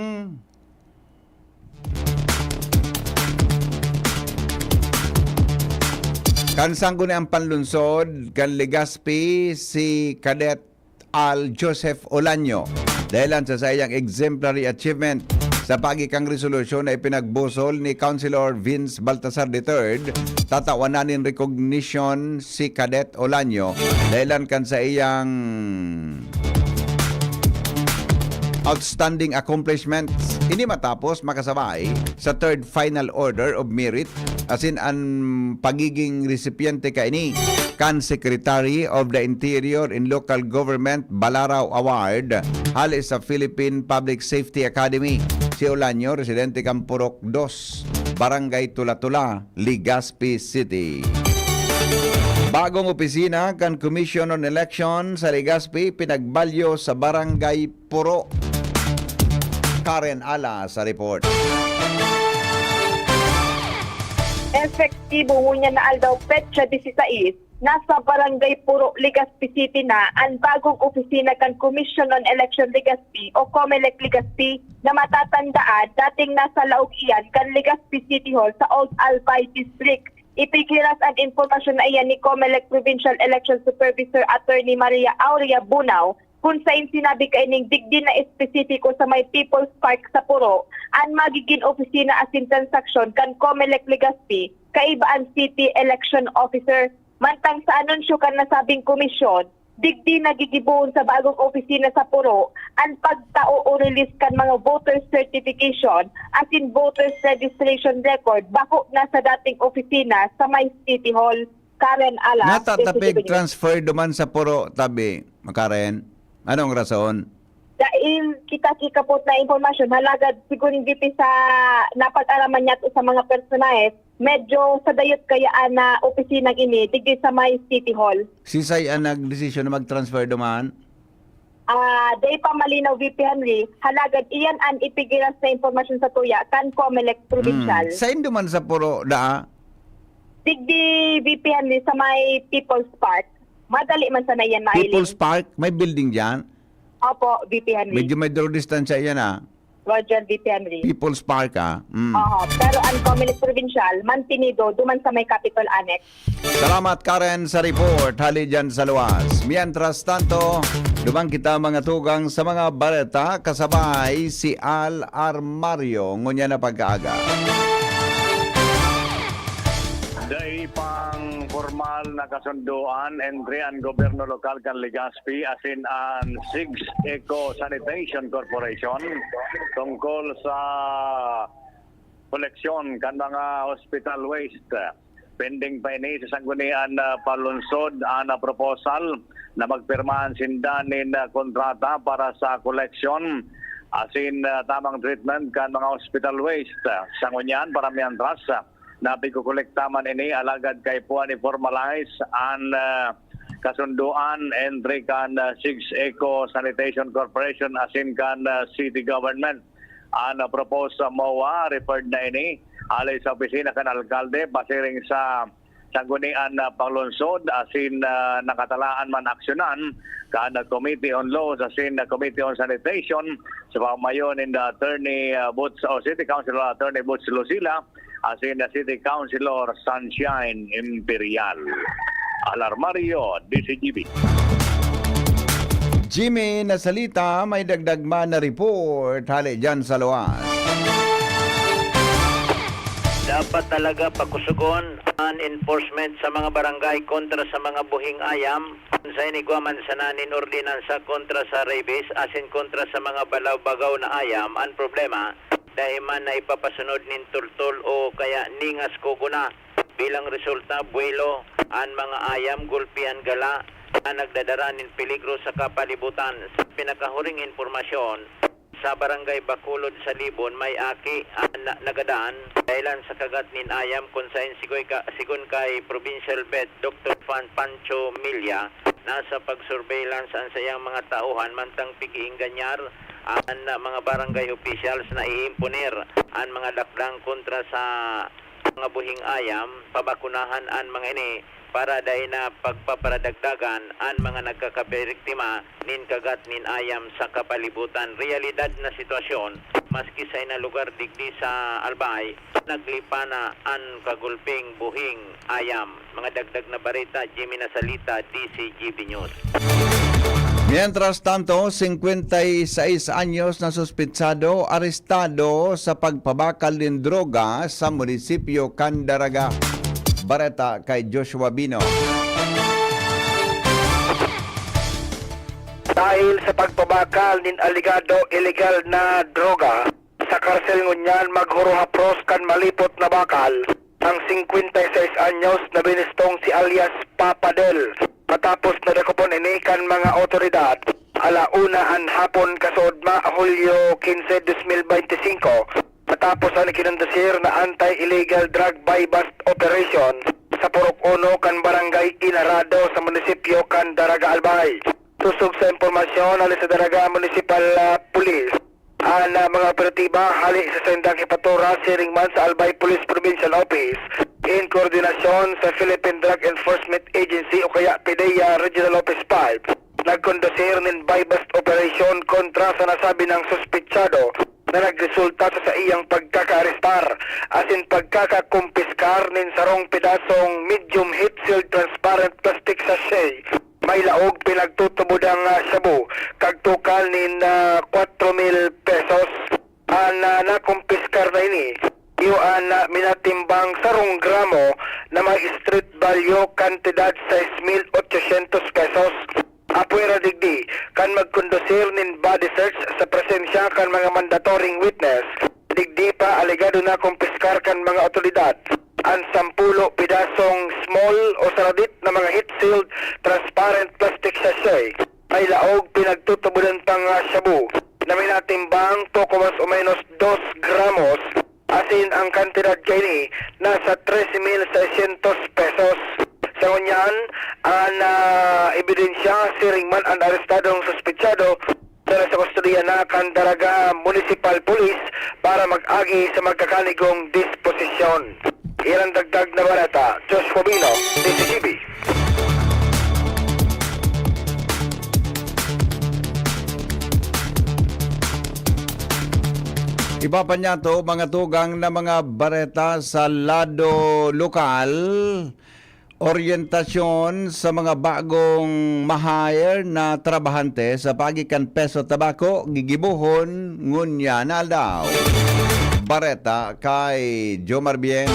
kansanggo na ang panlunsod kan Legazpi si Cadet Al Joseph Olanyo dahilan sa sayang exemplary achievement sa pagikang resolusyon na ipinagbusol ni Councilor Vince Baltasar III. Tatawanan recognition si Cadet Olanyo dahilan kan sa iyang outstanding accomplishments. Ini matapos makasabay sa third final order of merit asin ang pagiging recipiente kaini kan Secretary of the Interior in Local Government Balaraw Award hali sa Philippine Public Safety Academy. Si Olanyo, residente kan Purok 2, Barangay Tula-Tula, Legazpi City. Bagong opisina kan Commission on Election sa Legazpi pinagbalyo sa Barangay Puro. Karen Ala sa report. Efektibo ngunya na aldaw petsa 16, nasa Barangay Puro, Legazpi City na ang bagong opisina kan Commission on Election Legazpi o COMELEC Legazpi na matatandaan dating nasa laog iyan kan Legazpi City Hall sa Old Albay District. Ipigilas ang impormasyon na iyan ni COMELEC Provincial Election Supervisor Attorney Maria Aurea Bunao kung saan sinabi kaining digdi na espesipiko sa may People's Park sa Puro ang magiging opisina asin transaksyon kan COMELEC Legazpi kaibaan City Election Officer. Mantang sa anunsyo kan nasabing komisyon, digdi nagigibuon sa bagong opisina sa Puro ang pagtao o release kan mga voter certification asin voters registration record bako na sa dating opisina sa may City Hall. Karen Ala. Natatapig transfer duman sa Puro tabi, Karen. Anong rason? Dahil kita kikapot na informasyon, halagad siguro VP sa napag-araman niya sa mga personahes, medyo sa dayot kaya na opisinang ini, digdi sa may City Hall. Sisay ang nag-desisyon na mag-transfer duman? Day pa malinaw VP Henry, halagad iyan ang ipigilas na informasyon sa tuya kan COMELEC Provincial. Saan duman sa Puro da? Digdi VP Henry sa may People's Park. Madali man sana yan mailing. People's Park, may building dyan? Opo, VP Henry. Medyo may draw distance yan Roger, VP Henry. People's Park Pero ang COMELEC Provincial, mantinido, duman sa may Capitol Annex. Salamat Karen sa report. Hali dyan sa luwas. Mientras tanto, dumang kita mga tugang sa mga baleta kasabay si Al Armario. Ngunya na pagkaaga. Day pang formal na kasunduan entre ang gobyerno lokal kan Legazpi asin ang SIGS Eco Sanitation Corporation tungkol sa koleksyon kan mga hospital waste. Pending pa ini sa sanggunian palunsod ang proposal na magpirmahan sindanin kontrata para sa koleksyon asin tamang treatment kan mga hospital waste. Sangunyan para mientras na pikukolektaman ini alagad kay puan i-formalize ang kasunduan entre kan SIGS Eco Sanitation Corporation asin kan city government. Ang propose sa MOA referred na ini alay sa opisina kan alkalde basiring sa sanggunian panglunsod asin nakatalaan man aksyonan kan Committee on Laws asin Committee on Sanitation sa pamayon in the Attorney Boots o City Councilor Attorney Boots Lucila asin City Councilor Sunshine Imperial. Alarmario, DCGB. Jimmy Nasalita, may dagdag man na report. Hali dyan sa luwas. Dapat talaga pagkusugon ang enforcement sa mga barangay kontra sa mga buhing ayam. Sa inigwaman sa nanin ordinansa kontra sa rabies asin kontra sa mga balaw-bagaw na ayam. Ang problema, dahil man na ipapasunod nin tultol o kaya ningas kuguna. Bilang resulta, buwelo, ang mga ayam, gulpian gala, na nagdadara nin peligro sa kapalibutan. Sa pinakahuring informasyon, sa barangay Bacolod sa Libon, may aki nagadaan dahilan sa kagat nin ayam kung saan sigon kay Provincial Vet Dr. Pancho Milia nasa pag-surveillance ang sayang mga tauhan mantang pigiing ganyar ang mga barangay officials na iimponer ang mga lakdang kontra sa mga buhing ayam, pabakunahan ang mga ini para dahil na pagpaparadagdagan ang mga nagkakabiktima nin kagat nin ayam sa kapalibutan. Realidad na sitwasyon, maski sa ina lugar digdi sa Albay, naglipa na ang kagulping buhing ayam. Mga dagdag na barita, Jimmy Nasalita, DCGB News. Mientras tanto, 56 anyos na suspitsado arestado sa pagpabakal ng droga sa munisipyo Candaraga. Bareta kay Joshua Bino. Dahil dahil sa pagpabakal nin aligado illegal na droga. Sa karsel ngunyan maghuruhapros kan malipot na bakal ang 56 anyos na binistong si alias Papadel. Matapos na dakopon ini kan mga otoridad, alaunaan hapon kasodma Hulyo 15, 2025, matapos ang kinundusir na anti-illegal drug buy-bust operation sa Purok 1 kan Barangay Inarado sa munisipyo kan Daraga Albay. Tusog sa impormasyon ali sa Daraga Municipal Police, ang mga operatiba hali sa sendang Hepatura Siringman sa Albay Police Provincial Office in koordinasyon sa Philippine Drug Enforcement Agency o kaya PDEA Regional Office 5 nagkondusir nin buy-bust operation kontra sa nasabi ng suspitsado na nagresulta sa iyang pagkaka-arestar asin pagkakakumpiskar nin sarong pedasong medium heat seal transparent plastic sachet. May laog pinagtutubod ang shabu kag tukal nin 4,000 pesos. Nakumpiskar na ini iyon minatimbang sarong gramo na may street value kantidad 6,800 pesos. Apuera digdi kan magkondusir nin body search sa presensya kan mga mandatoring witness. Digdi pa alegado na kumpiskar kan mga otoridad ang 10 pidasong small o saradit na mga heat-sealed transparent plastic sachet. May laog pinagtutubudan pang shabu na minatimbang poco mas o menos 2 gramos. Asin ang kantidad kini nasa 13,600 pesos. Sa ngunyan, ang ebidensya siringman ang arestadong suspitsado dala sa kustodiya na kan Daraga Municipal Police para mag-agi sa magkakanigong disposisyon. Ilang dagdag na balata, Joshua Bino, DCGB. Iba pa niya to, mga tugang na mga bareta sa lado lokal, orientasyon sa mga bagong ma-hire na trabahante sa pagikan Peso Tabako, gigibuhon ngunya na daw. Bareta kay Jomar Bien.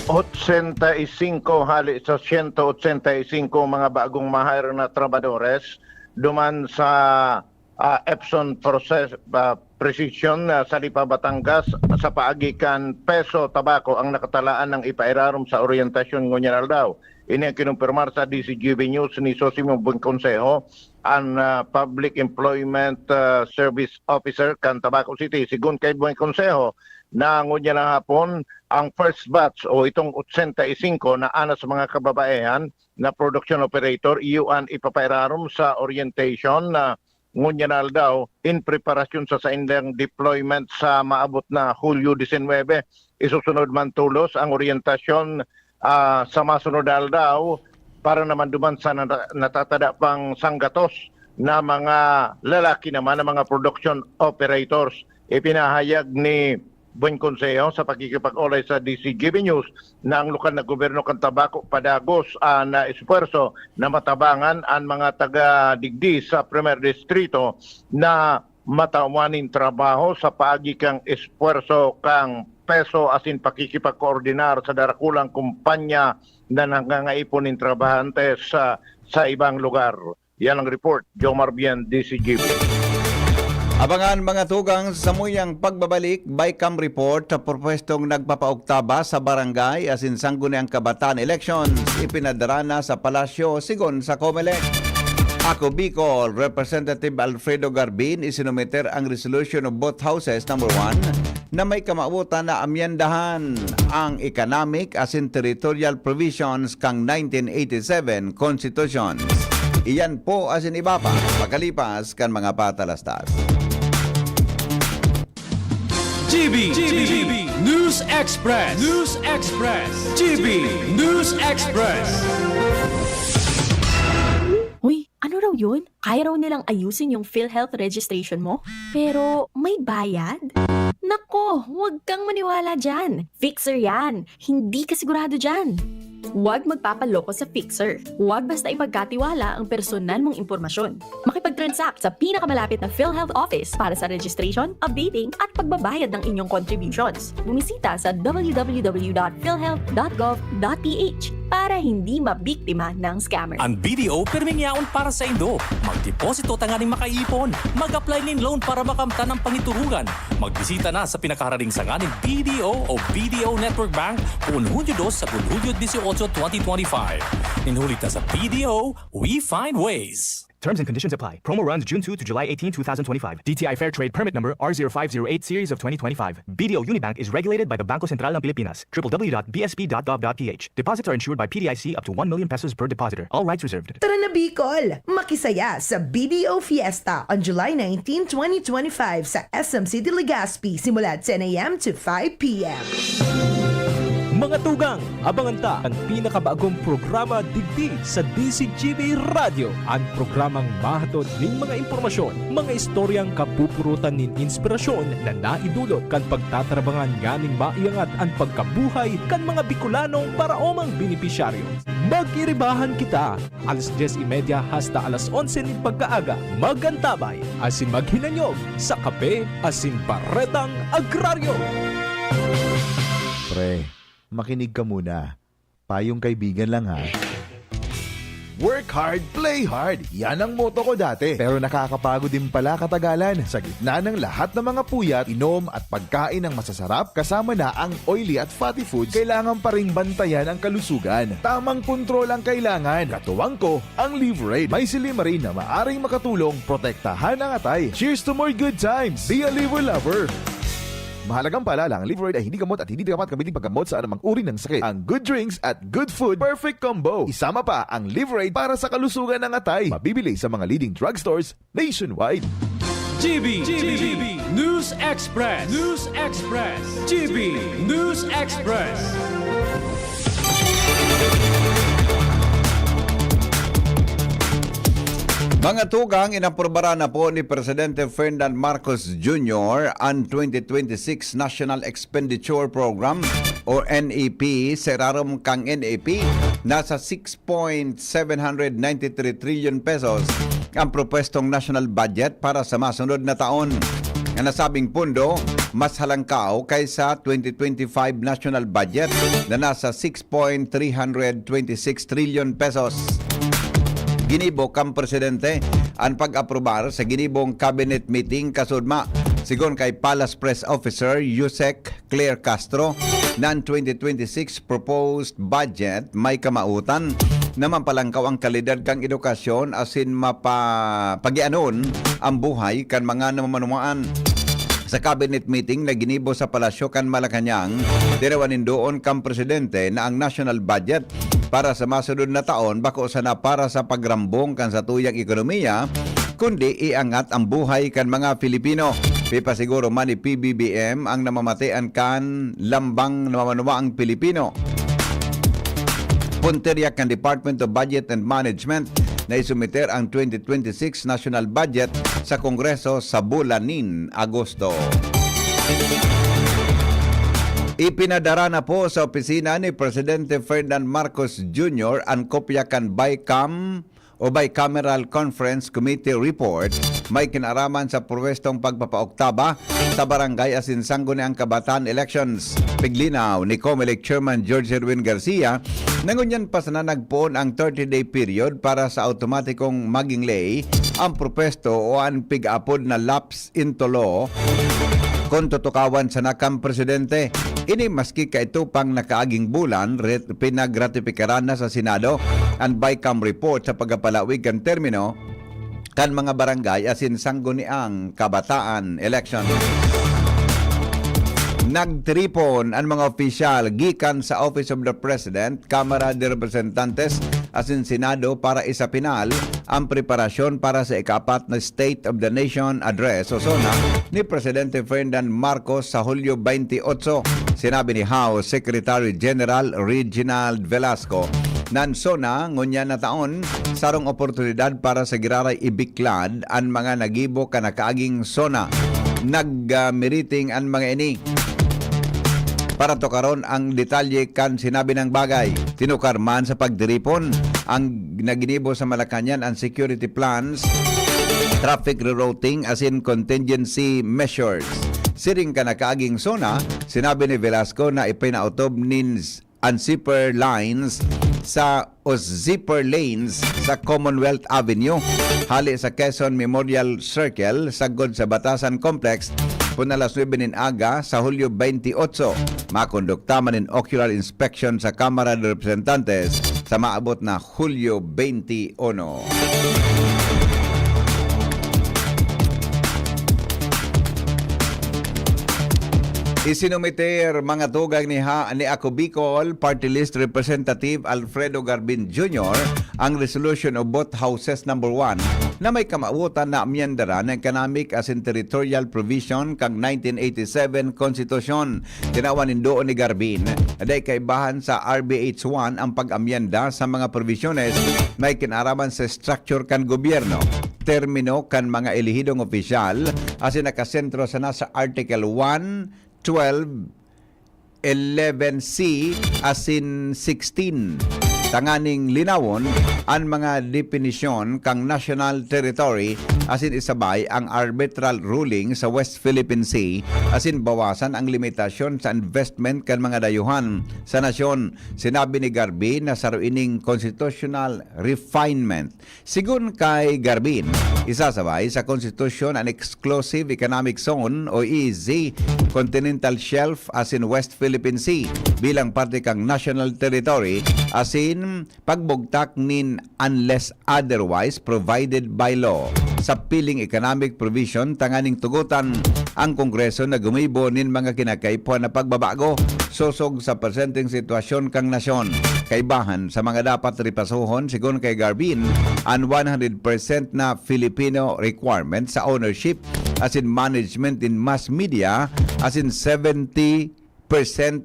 85 hali sa 185 mga bagong ma-hire na trabadores duman sa Epson Precision sa Lipa, Batangas sa paagikan Peso Tabako ang nakatalaan ng ipairarom sa orientasyon ngunyan daw. Ini ang kinumpirmar sa DCGB News ni Sosimo Buenconsejo, ang Public Employment Service Officer kan Tabaco City. Sigun kay Buenconsejo, na ngunyan na hapon ang first batch o itong 85 na ana sa mga kababaihan na production operator iyon ipapairarom sa orientation na ngunyan na daw in preparasyon sa indang deployment sa maabot na Hulyo 19. Isusunod man tulos ang orientasyon sa masunod daw para naman duman sa natatada pang sanggatos na mga lalaki naman na mga production operators. Ipinahayag ni Buenconsejo sa pagkikipag-olay sa DCGB News na ang lokal na gobyerno kan Tabaco padagos na espuerso na matabangan ang mga taga-digdi sa Primer Distrito na matawanin trabaho sa paagikang espuerso kang Peso asin pakikipag-koordinar sa darakulang kumpanya na nangangaipon ng trabahante sa ibang lugar. Yan ang report, Jomar Bien, DCGB. Abangan mga tugang sa muyang pagbabalik by cam report sa propwestong nagpapauktaba sa barangay asin sangguniang kabataan elections ipinadara na sa palasyo sigon sa COMELEC. Ako Bicol, Representative Alfredo Garbin isinumiter ang resolution of both houses number 1 na may kamautan na amyendahan ang economic asin territorial provisions kang 1987 constitutions. Iyan po asin iba pa pagkalipas kan mga patalastas. GB News Express. GB News Express. Uy, ano raw yun? Kaya raw nilang ayusin yung PhilHealth registration mo? Pero may bayad? Nako, huwag kang maniwala dyan. Fixer yan. Hindi ka sigurado dyan. Huwag magpapaloko sa Fixer. Huwag basta ipagkatiwala ang personal mong impormasyon. Makipag-transact sa pinakamalapit na PhilHealth office para sa registration, updating at pagbabayad ng inyong contributions. Bumisita sa www.philhealth.gov.ph. para hindi mabiktima ng scammer. Ang BDO permingyaon para sa Indo. Magdeposito tanganing makaipon. Mag-apply nin loan para makamta ng pangiturugan. Magbisita na sa pinakaharaling sanganing BDO o BDO Network Bank kung Hunyo 2 sa Hunyo 18, 2025. Inhulit na sa BDO, we find ways. Terms and conditions apply. Promo runs June 2 to July 18, 2025. DTI Fair Trade Permit Number R0508 Series of 2025. BDO Unibank is regulated by the Bangko Sentral ng Pilipinas. www.bsp.gov.ph. Deposits are insured by PDIC up to 1 million pesos per depositor. All rights reserved. Tara na Bicol! Makisaya sa BDO Fiesta on July 19, 2025 sa SM City Legazpi simula 10 a.m. to 5 p.m. Mga tugang, abangan ta ang pinakabagong programa digdi sa DCGB Radio. Ang programang mahatod ning mga impormasyon, mga istoryang kapupurutan nin inspirasyon na naidulot kan pagtatrabangan nganing maiangat ang pagkabuhay kan mga Bicolanong paraomang benepisyaryo. Magiribahan kita, alas 10:30 hasta alas 11 ning pagkaaga. Magantabay, asin maghinanyog sa kape, asin baretang agraryo. Pre, makinig ka muna. Payong kaibigan lang ha. Work hard, play hard. Yan ang motto ko dati. Pero nakakapagod din pala katagalan. Sa gitna ng lahat ng mga puyat, inom at pagkain ng masasarap, kasama na ang oily at fatty foods, kailangan pa ring bantayan ang kalusugan. Tamang kontrol ang kailangan. Katuwang ko, ang Liverade. May silimarin na maaring makatulong protektahan ang atay. Cheers to more good times. Be a liver lover. Mahalagang paalala, ang Liverade ay hindi gamot at hindi dapat gamitin paggamot sa anumang uri ng sakit. Ang good drinks at good food, perfect combo. Isama pa ang Liverade para sa kalusugan ng atay. Mabibili sa mga leading drugstores nationwide. GB News Express. News Express. GB News Express. Mga tugang, inaprobara na po ni Presidente Ferdinand Marcos Jr. ang 2026 National Expenditure Program o NEP. Serarom kang NEP, nasa 6.793 trillion pesos ang propestong national budget para sa masunod na taon. Ang nasabing pundo, mas halangkaw kaysa 2025 national budget na nasa 6.326 trillion pesos. Ginibok ang presidente ang pag-aprobar sa ginibong cabinet meeting kasudma. Sigon kay Palace Press Officer Yusek Claire Castro, ng 2026 proposed budget may kamautan na mampalangkaw ang kalidad kang edukasyon asin mapagianon ang buhay kan mga namamanuan. Sa cabinet meeting na ginibo sa Palasyo kan Malacañang, dirawanin doon kang presidente na ang national budget para sa masunod na taon bako sana para sa pagrambong kan sa tuyang ekonomiya, kundi iangat ang buhay kan mga Filipino. Pipasiguro man ni PBBM ang namamatian kan lambang namamanuwa ang Pilipino. Punteriyak ng Department of Budget and Management na isumiter ang 2026 national budget sa Kongreso sa bulanin Agosto. Ipinadara na po sa opisina ni Presidente Ferdinand Marcos Jr. ang kopya kan BICAM o Bicameral Conference Committee Report may kinaraman sa purwestong pagpapaoktaba sa barangay asin sangguniang kabataan elections. Piglinaw ni COMELEC Chairman George Erwin Garcia, nangunyan pa sa nanagpoon ang 30-day period para sa automatikong maging lay ang propesto o ang pig-apod na lapse into law kung tutukawan sa nakang presidente. Ini maski kaitupang nakaaging bulan, pinagratifikaran na sa Senado ang BICAM report sa pagpalawig kan termino kan mga barangay asin sangguniang kabataan election. Nagtripon ang mga opisyal gikan sa Office of the President, Kamara de Representantes asin Senado para isapinal ang preparasyon para sa ikapat na State of the Nation Address o SONA ni Presidente Ferdinand Marcos sa Hulyo 28. Sinabi ni House Secretary General Reginald Velasco nan SONA ngunya na taon sarong oportunidad para sa giraray ibiklad ang mga nagibo kanakaaging SONA. Nagmeriting ang mga ini. Para to karon ang detalye kan sinabi ng bagay. Tinukar man sa pagdiripon ang naginibo sa Malacañang ang security plans, traffic rerouting asin contingency measures. Siring ka nakaaging SONA, sinabi ni Velasco na ipinautob nin ang zipper lines sa Zipper Lanes sa Commonwealth Avenue. Hali sa Quezon Memorial Circle, sagod sa Batasan Complex, pun alas 9 nin aga sa Hulyo 28. Makondukta man in ocular inspection sa Kamara de Representantes sa maabot na Hulyo 21. Isinumiter mga tugang ni Ako Bicol Party List Representative Alfredo Garbin Jr. ang resolution of both houses number 1 na may kamautan na amyendara ng Economic as in Territorial Provision kang 1987 Konstitusyon. Tinawanin doon ni Garbin aday kaibahan sa RBH 1 ang pag-amyenda sa mga provisiones may kinaraman sa structure kan gobyerno, termino kan mga elihidong opisyal asin nakasentro sa nasa Article 1, 12, 11C asin 16. Tanganing linawon ang mga definisyon kang national territory asin isabay ang arbitral ruling sa West Philippine Sea asin bawasan ang limitasyon sa investment kan mga dayuhan sa nasyon. Sinabi ni Garbin na saruining constitutional refinement. Sigun kay Garbin, isasabay sa Constitution an Exclusive Economic Zone o EEZ Continental Shelf asin West Philippine Sea bilang parte kang national territory asin pagbugtak nin unless otherwise provided by law. Sa piling economic provision, tanganing tugutan ang Kongreso na gumibo nin mga kinakaipuan na pagbabago susog sa presenteng sitwasyon kang nasyon. Kaibahan sa mga dapat ripasuhon sigon kay Garbin ang 100% na Filipino requirement sa ownership as in management in mass media as in 70%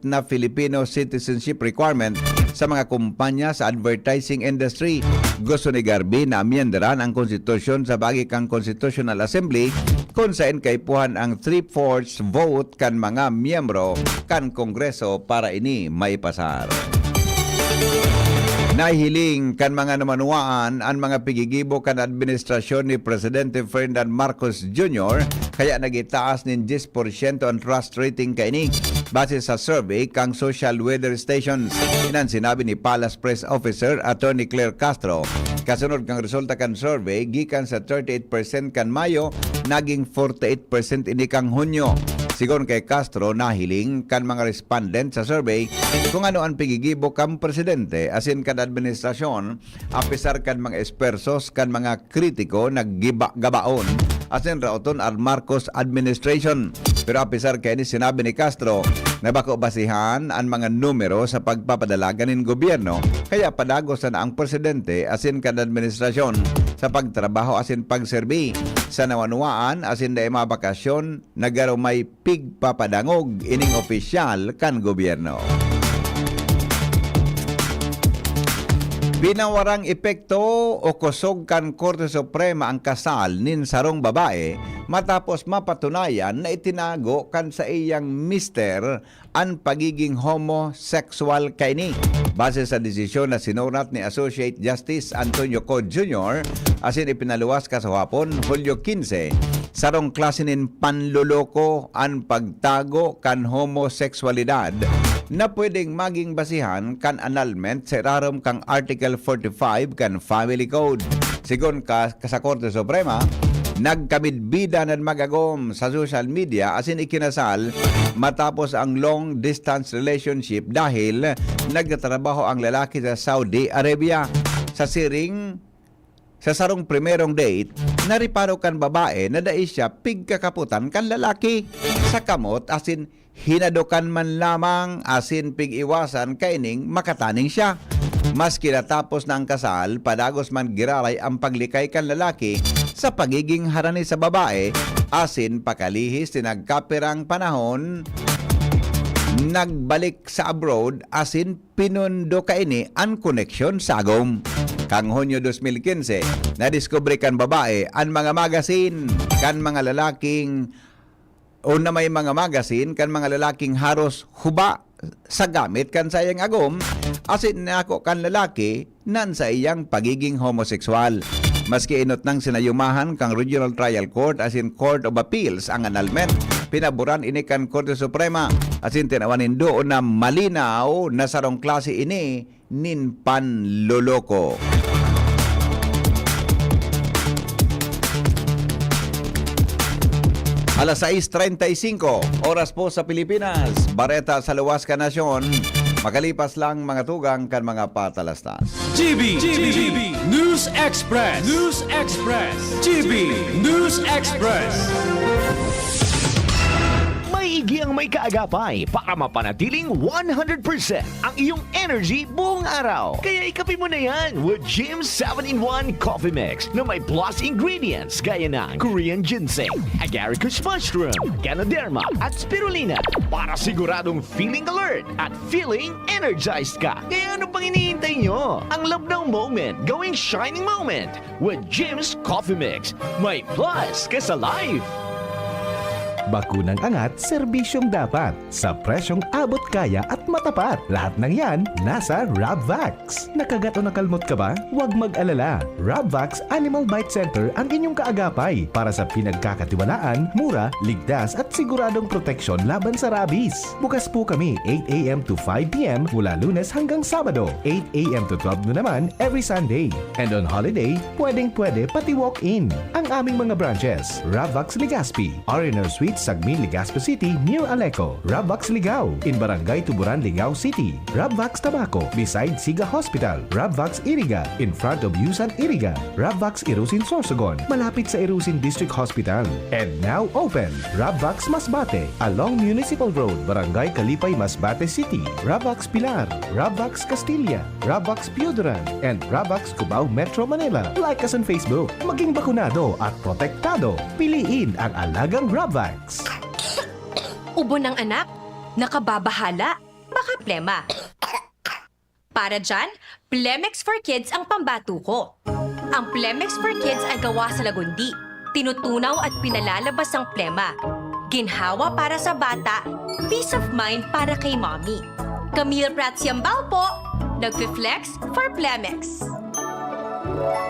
na Filipino citizenship requirement sa mga kumpanya sa advertising industry. Gusto ni Garbin na amyendaran ang konstitusyon sa bagi kang Constitutional Assembly kung saan kaipuhan ang 3/4 vote kan mga miyembro kan Kongreso para ini maipasar. Nahiling kan mga namanuaan ang mga pigigibo kan administrasyon ni Presidente Ferdinand Marcos Jr. kaya nagitaas nin 10% ang trust rating kaini base sa survey kang social weather stations. Inan sinabi ni Palace Press Officer Attorney Claire Castro. Kasunod kang resulta kan survey gikan sa 38% kan Mayo naging 48% ini kang Hunyo. Sigon kay Castro, nahiling kan mga respondent sa survey kung ano ang pigigibo kan presidente asin kan administrasyon apisar kan mga espersos kan mga kritiko naggiba-gabaon asin rauton ang Marcos administration. Pero apisar kay ni sinabi ni Castro na bako basihan ang mga numero sa pagpapadalagan ng gobyerno kaya padagos na ang presidente asin kan administrasyon sa pagtrabaho asin pagserbi sa nawanuaan asin na mabakasyon nagaro may pigpapadangog ining opisyal kan gobyerno. Binawarang epekto o kusog kan Korte Suprema ang kasal nin sarong babae matapos mapatunayan na itinago kan sa iyang mister ang pagiging homosexual kaini. Base sa desisyon na sinurat ni Associate Justice Antonio Cod Jr. asin ipinaluwas kasahapon Hulyo 15, sarong klase nin panluloko ang pagtago kan homosexualidad na pwedeng maging basihan kan annulment sa irarom kang Article 45 kan Family Code. Sigon ka sa Korte Suprema, nagkamidbida ng magagom sa social media asin ikinasal matapos ang long distance relationship dahil nagtatrabaho ang lalaki sa Saudi Arabia. Sa sarong primerong date, nariparo kan babae na dai siya pigkakaputan kan lalaki sa kamot asin hinadukan man lamang asin pig-iwasan kaining makataning siya. Maski natapos na ang kasal, padagos man giraray ang paglikay kan lalaki sa pagiging harani sa babae asin pakalihis tinagkapirang panahon nagbalik sa abroad asin pinundo kaini ang koneksyon sa agom. Kang Hunyo 2015, nadiskubre kan babae ang mga magasin kan mga lalaking o na may mga magasin kan mga lalaking haros huba sa gamit kan sa iyang agom asin nako kan lalaki nan sa iyang pagiging homosexual. Maski inot nang sinayumahan kang Regional Trial Court asin Court of Appeals ang annulment, pinaburan ini kan Korte Suprema asin tinawanin doon na malinaw na sarong klase ini nin panloloko. Alas 6:35, oras po sa Pilipinas. Bareta sa luwas ka nasyon. Makalipas lang mga tugang kan mga patalastas. GB News Express. News Express. GB News Express. Maigi ang may kaagapay para mapanatiling 100% ang iyong energy buong araw. Kaya ikapin mo na yan with Jim's 7-in-1 Coffee Mix na may plus ingredients gaya ng Korean ginseng, agaricus mushroom, ganoderma at spirulina para siguradong feeling alert at feeling energized ka. Kaya ano pang hinihintay nyo? Ang love ng moment gawing shining moment with Jim's Coffee Mix. May plus ka sa life. Bakunang angat, serbisyong dapat. Sa presyong abot kaya at matapat. Lahat ng yan, nasa Rabvax. Nakagat o nakalmot ka ba? Huwag mag-alala. Rabvax Animal Bite Center ang inyong kaagapay para sa pinagkakatiwalaan, mura, ligtas at siguradong proteksyon laban sa rabies. Bukas po kami 8 a.m. to 5 p.m. mula Lunes hanggang Sabado. 8 a.m. to 12 noon naman every Sunday. And on holiday, pwedeng-pwede pati walk-in. Ang aming mga branches, Rabvax Legazpi, R&R Suite Sagmin, Legazpi City, near Aleco. Rabvax Ligao, in Barangay Tuburan, Ligao City. Rabvax Tabaco, beside Siga Hospital. Rabvax Iriga, in front of Yusan Iriga. Rabvax Irusin Sorsogon, malapit sa Irusin District Hospital. And now open, Rabvax Masbate, along Municipal Road, Barangay Kalipay, Masbate City. Rabvax Pilar, Rabvax Castilla, Rabvax Piuduran, and Rabvax Cubao Metro Manila. Like us on Facebook, maging bakunado at protektado. Piliin ang alagang Rabvax. Ubo ng anak, nakababahala, baka plema. Para dyan, Plemex for Kids ang pambato ko. Ang Plemex for Kids ay gawa sa lagundi. Tinutunaw at pinalalabas ang plema. Ginhawa para sa bata, peace of mind para kay mommy. Camille Prats Yambao po, nagfi-flex for Plemex.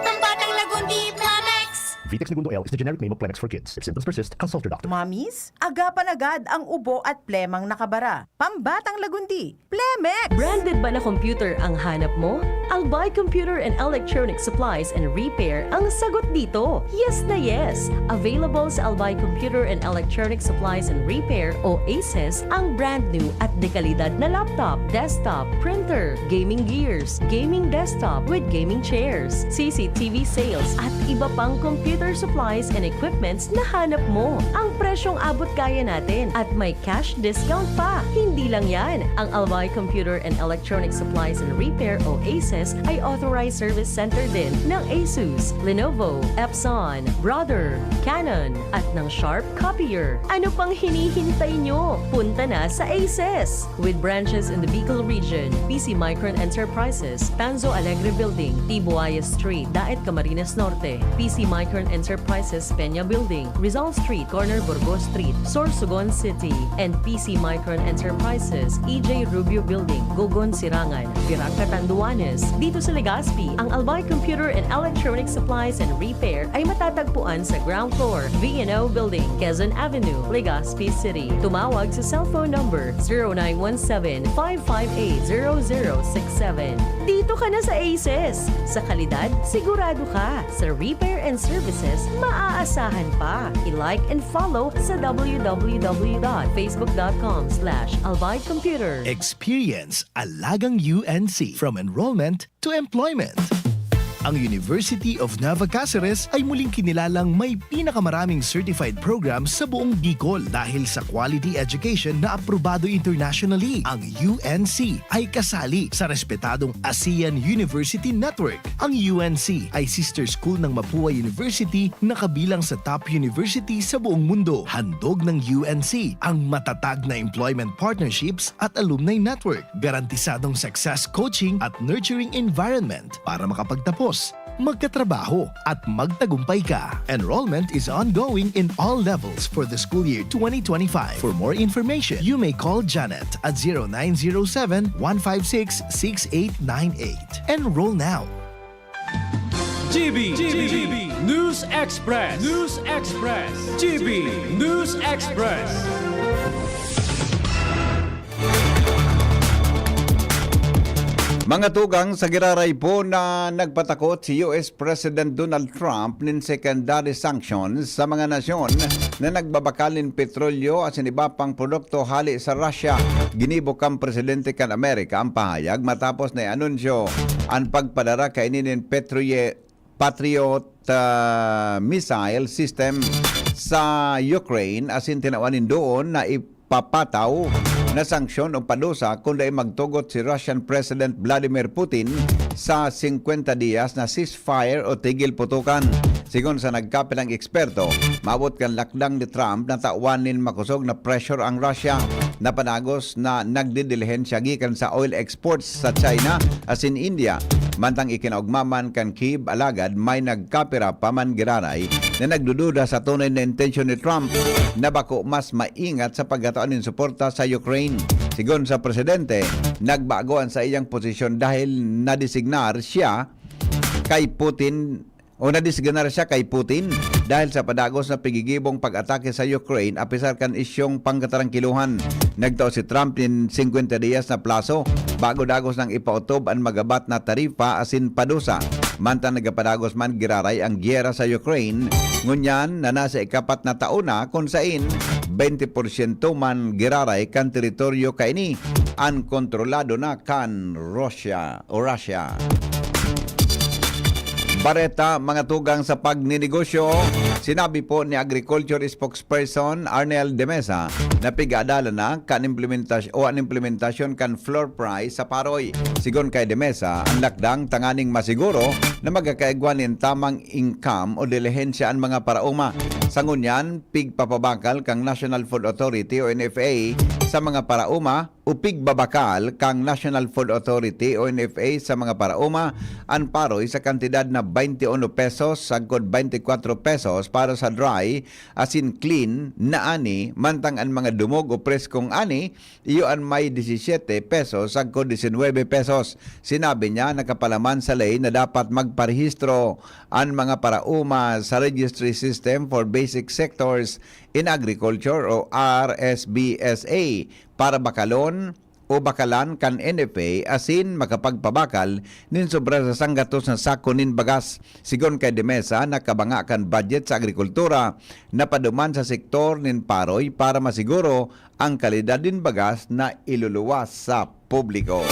Ang batang lagundi, Plemex! Vitex Segundo L is the generic name of Plemex for kids. If symptoms persist, consult your doctor. Mamis, agapan agad ang ubo at plemang nakabara. Pambatang lagundi, Plemex! Branded ba na computer ang hanap mo? Albay Computer and Electronic Supplies and Repair ang sagot dito. Yes na yes! Available sa Albay Computer and Electronic Supplies and Repair o ACES ang brand new at dekalidad na laptop, desktop, printer, gaming gears, gaming desktop with gaming chairs, CCTV sales at iba pang computer supplies and equipments na hanap mo. Ang presyong abot kaya natin at may cash discount pa. Hindi lang yan. Ang Albay Computer and Electronic Supplies and Repair o ACES ay authorized service center din ng Asus, Lenovo, Epson, Brother, Canon at ng Sharp Copier. Ano pang hinihintay nyo? Punta na sa ACES! With branches in the Bicol region, PC Micron Enterprises, Tanzo Alegre Building, Tibuaya Street, Daet Camarines Norte, PC Micron Enterprises Peña Building, Rizal Street, Corner Burgos Street, Sorsogon City, and PC Micron Enterprises, EJ Rubio Building, Gogon Sirangan, Virac Catanduanes. Dito sa Legazpi, ang Albay Computer and Electronic Supplies and Repair ay matatagpuan sa ground floor, V&O Building, Quezon Avenue, Legazpi City. Tumawag sa cellphone number 0917-558-0067. Dito ka na sa ACES. Sa kalidad, sigurado ka. Sa repair and services, maaasahan pa. I-like and follow sa www.facebook.com/albaycomputer. Experience Alagang UNC from enrollment to employment. Ang University of Nueva Cáceres ay muling kinilalang may pinakamaraming certified programs sa buong Bicol dahil sa quality education na aprobado internationally. Ang UNC ay kasali sa respetadong ASEAN University Network. Ang UNC ay sister school ng Mapua University na kabilang sa top university sa buong mundo. Handog ng UNC ang matatag na employment partnerships at alumni network, garantisadong success coaching at nurturing environment para makapagtapos, magkatrabaho at magtagumpay ka. Enrollment is ongoing in all levels for the school year 2025. For more information, you may call Janet at 0907-156-6898. Enroll now. GB News Express. News Express. GB News Express. Mga tugang sa giraray po na nagpatakot si US President Donald Trump nin secondary sanctions sa mga nasyon na nagbabakalin petrolyo at iba pang produkto hali sa Russia. Ginibok ang presidente kan Amerika ang pahayag matapos na anunsyo ang pagpadara kainin Patriot missile system sa Ukraine asin tinawanin doon na ipapataw na sanksyon o padusa kundi magtugot si Russian President Vladimir Putin sa 50 diyas na ceasefire o tigil putukan. Sigon sa nagkapilang eksperto, maabot kan lakdang ni Trump na tawanin makusog na pressure ang Russia na panagos na nagdidilihensya gikan sa oil exports sa China asin India. Mantang ikinaugmaman kan Kyiv alagad may nagkapira pa man giraray na nagdududa sa tunay na intensyon ni Trump na bako mas maingat sa pagkataon ng suporta sa Ukraine. Sigon sa presidente, nagbagoan sa iyang posisyon dahil nadesignar siya kay Putin dahil sa padagos na pigigibong pag-atake sa Ukraine apisar kan isyong pangkatarangkiluhan. Nagtao si Trump in 50 diyas na plaso bago dagos ng ipautob ang magabat na tarifa asin padusa. Mantang nagapadagos man giraray ang gyera sa Ukraine, ngunyan na nasa ikapat na taon na kung sain 20% man giraray kan teritoryo kaini ang kontrolado na kan Russia. Bareta, mga tugang sa pagninegosyo, sinabi po ni Agriculture spokesperson Arnel De Mesa na pigadala na ang implementasyon kan floor price sa paroy. Sigon kay De Mesa, ang lakdang tanganing masiguro na magkakaigwan ng tamang income o dilihensya ang mga parauma. Sangunyan, pigpapabakal kang National Food Authority o NFA sa mga parauma o pigbabakal kang National Food Authority o NFA sa mga parauma ang paroy sa kantidad na 21 pesos sagkod 24 pesos para sa dry asin clean na ani mantang ang mga dumog o preskong ani iyo ang may 17 pesos sagkod 19 pesos. Sinabi niya nakapalaman sa ley na dapat magparehistro ang mga parauma sa Registry System for Basic Sectors in Agriculture o RSBSA para bakalan kan NFA asin makapagpabakal nin sobra sa sanggatos na sako nin bagas. Sigon kay De Mesa nakabanga kan budget sa agrikultura na paduman sa sektor nin paroy para masiguro ang kalidad din bagas na iluluwas sa publiko.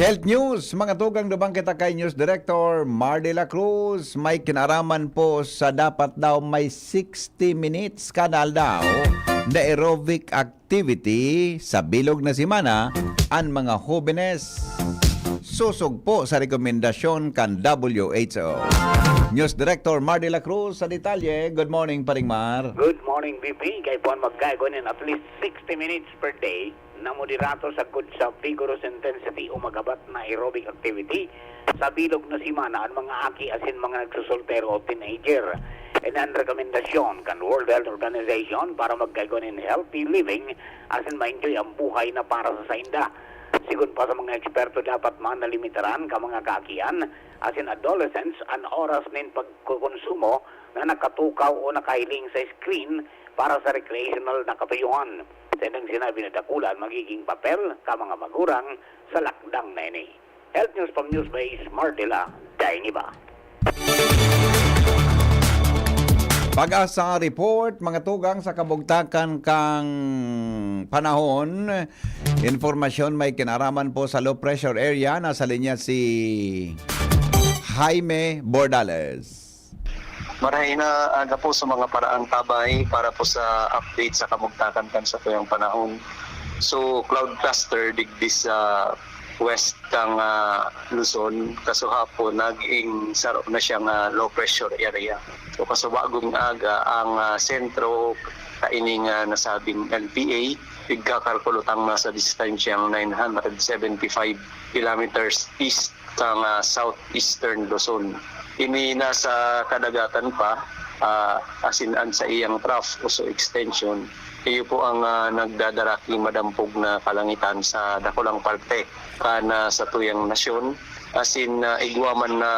Health News, mga tugang dubang kita kay News Director Mar de la Cruz. May kinaraman po sa dapat daw may 60 minutes kanal daw na aerobic activity sa bilog na simana ang mga jóvenes. Susog po sa rekomendasyon kan WHO. News Director Mar de la Cruz sa detalye. Good morning, Paring Mar. Good morning, BP. Kay Juan magkagawa at least 60 minutes per day na moderato sa good sa vigorous intensity o magabat na aerobic activity sa bilog na simana ang mga aki asin mga nagsusoltero o teenager. And ang rekomendasyon kan World Health Organization para magkagawa ng healthy living asin ma-enjoy ang buhay na para sa sainda. Sigun pa sa mga eksperto dapat manalimitaran ka mga kaakian asin adolescents ang oras nin pagkukonsumo na nakatukaw o nakahiling sa screen para sa recreational na katuyuhan. Sa nang sinabi na dakulan magiging papel ka mga magurang sa lakdang na ini. Health News from Newsbase, Mardila, Dainiba. Pag-asa report, mga tugang sa kabugtakan kang panahon. Informasyon may kinaraman po sa low pressure area. Nasa linya si Jaime Bordales. Maraming aga po sa mga paraang tabay para po sa update sa kamugtakan kan sa tuyong panahon. So cloud cluster digdi sa west kang Luzon kaso hapon naging saro na siyang low pressure area. So kasubagong aga ang sentro kaining nasabing LPA pigkakalkulutang nasa distansyang 975 kilometers east kang southeastern Luzon. Ini nasa kadagatan pa asinan sa iyang trough o so extension. Iyo po ang nagdadaraki madampog na kalangitan sa dakulang parte kana sa tuyang nasyon as in igwaman na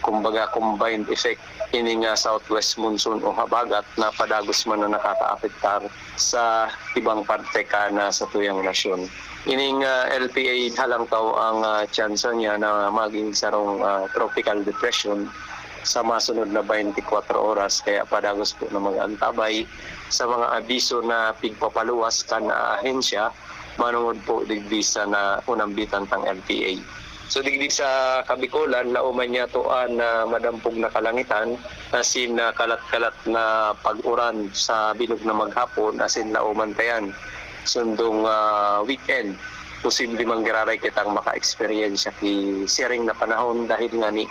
kumbaga combined effect ini nga southwest monsoon o habagat na padagos man na nakakaapektar sa ibang parte kana sa tuyang nasyon. Ining LPA halang tao ang tsansa niya na maging sarong tropical depression sa masunod na 24 oras, kaya padagos po na mag-antabay sa mga abiso na pigpapaluwas kan na ahensya manungod po digdi sa na unambitan tang LPA. So digdi sa Kabikulan, lauman niya toan na madampog na kalangitan, asin na kalat-kalat na pag-uran sa bilog na maghapon, asin lauman tayan. Sundong weekend, posible manggiraray kitang maka-experience ki siring na panahon dahil nga ni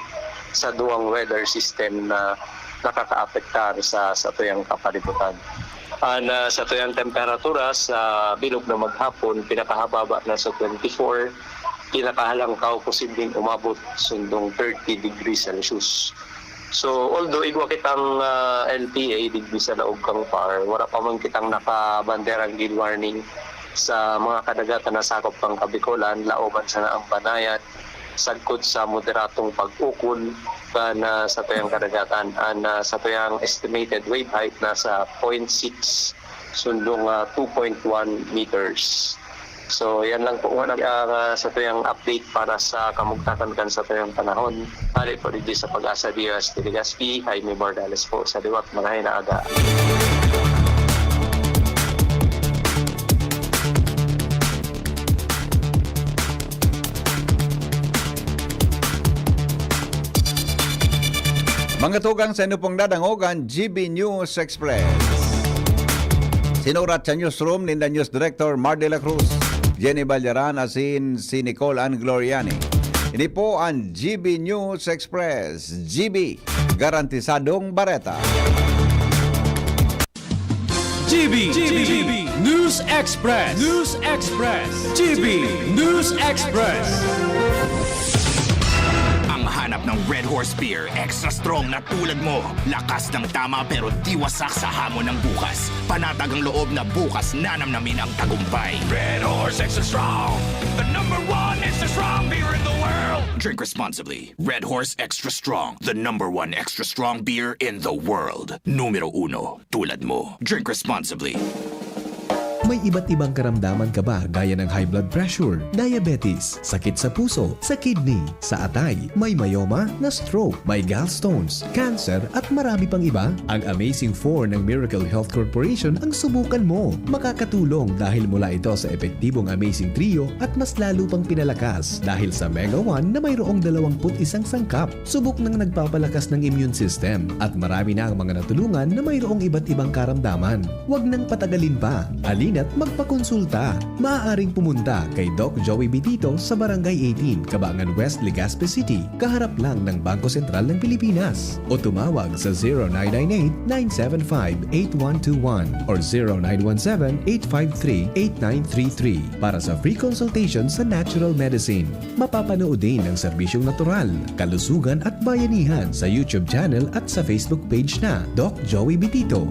sa duwang weather system na nakaka-apektar sa tuyang kapalibutan. Sa tuyang temperatura sa bilog na maghapon, pinakahababa na sa 24, pinakahalangkaw posibleng umabot sundong 30 degrees Celsius. So although igwa kitang LPA digdi sa laog kang par, wala pa man kitang nakabanderang gale warning sa mga kadagatan na sakop kang Kabikulan, lauban sa naambanayan, sagkod sa moderatong pag-ukol na sa tuyang kadagatan, sa tuyang estimated wave height na sa 0.6 sundong 2.1 meters. So yan lang po sa tuyang update para sa kamugtakan kan sa tuyang panahon. Pali po dito sa Pag-asa Diaz de Legazpi, Jaime Bordales po sa Diwat mga hinaaga. Mga tugang sa inyo pong dadangogan, GB News Express. Sinurat sa newsroom ni News Director Mar de la Cruz, Jenny Balyaran, asin si Nicole Ann Gloriani. Ini po ang GB News Express. GB, garantisadong bareta. GB News Express. News Express. GB News Express. Hanap ng Red Horse Beer, extra strong na tulad mo. Lakas ng tama pero di wasak sa hamon ng bukas. Panatag ang loob na bukas nanamnamin ang tagumpay. Red Horse Extra Strong, the #1 extra strong beer in the world. Drink responsibly. Red Horse Extra Strong, the #1 extra strong beer in the world. Numero 1, tulad mo. Drink responsibly. May iba't ibang karamdaman ka ba gaya ng high blood pressure, diabetes, sakit sa puso, sa kidney, sa atay, may myoma, na stroke, may gallstones, cancer at marami pang iba? Ang Amazing 4 ng Miracle Health Corporation ang subukan mo. Makakatulong dahil mula ito sa epektibong Amazing Trio at mas lalo pang pinalakas dahil sa Mega 1 na mayroong 21 sangkap. Subok ng nagpapalakas ng immune system at marami na ang mga natulungan na mayroong iba't ibang karamdaman. Huwag nang patagalin pa. At magpakonsulta. Maaaring pumunta kay Doc Joey Bitito sa Barangay 18, Cabangan West, Legazpi City, kaharap lang ng Bangko Sentral ng Pilipinas. O tumawag sa 0998-975-8121 or 0917-853-8933 para sa free consultation sa natural medicine. Mapapanood din ang serbisyong natural, kalusugan at bayanihan sa YouTube channel at sa Facebook page na Doc Joey Bitito.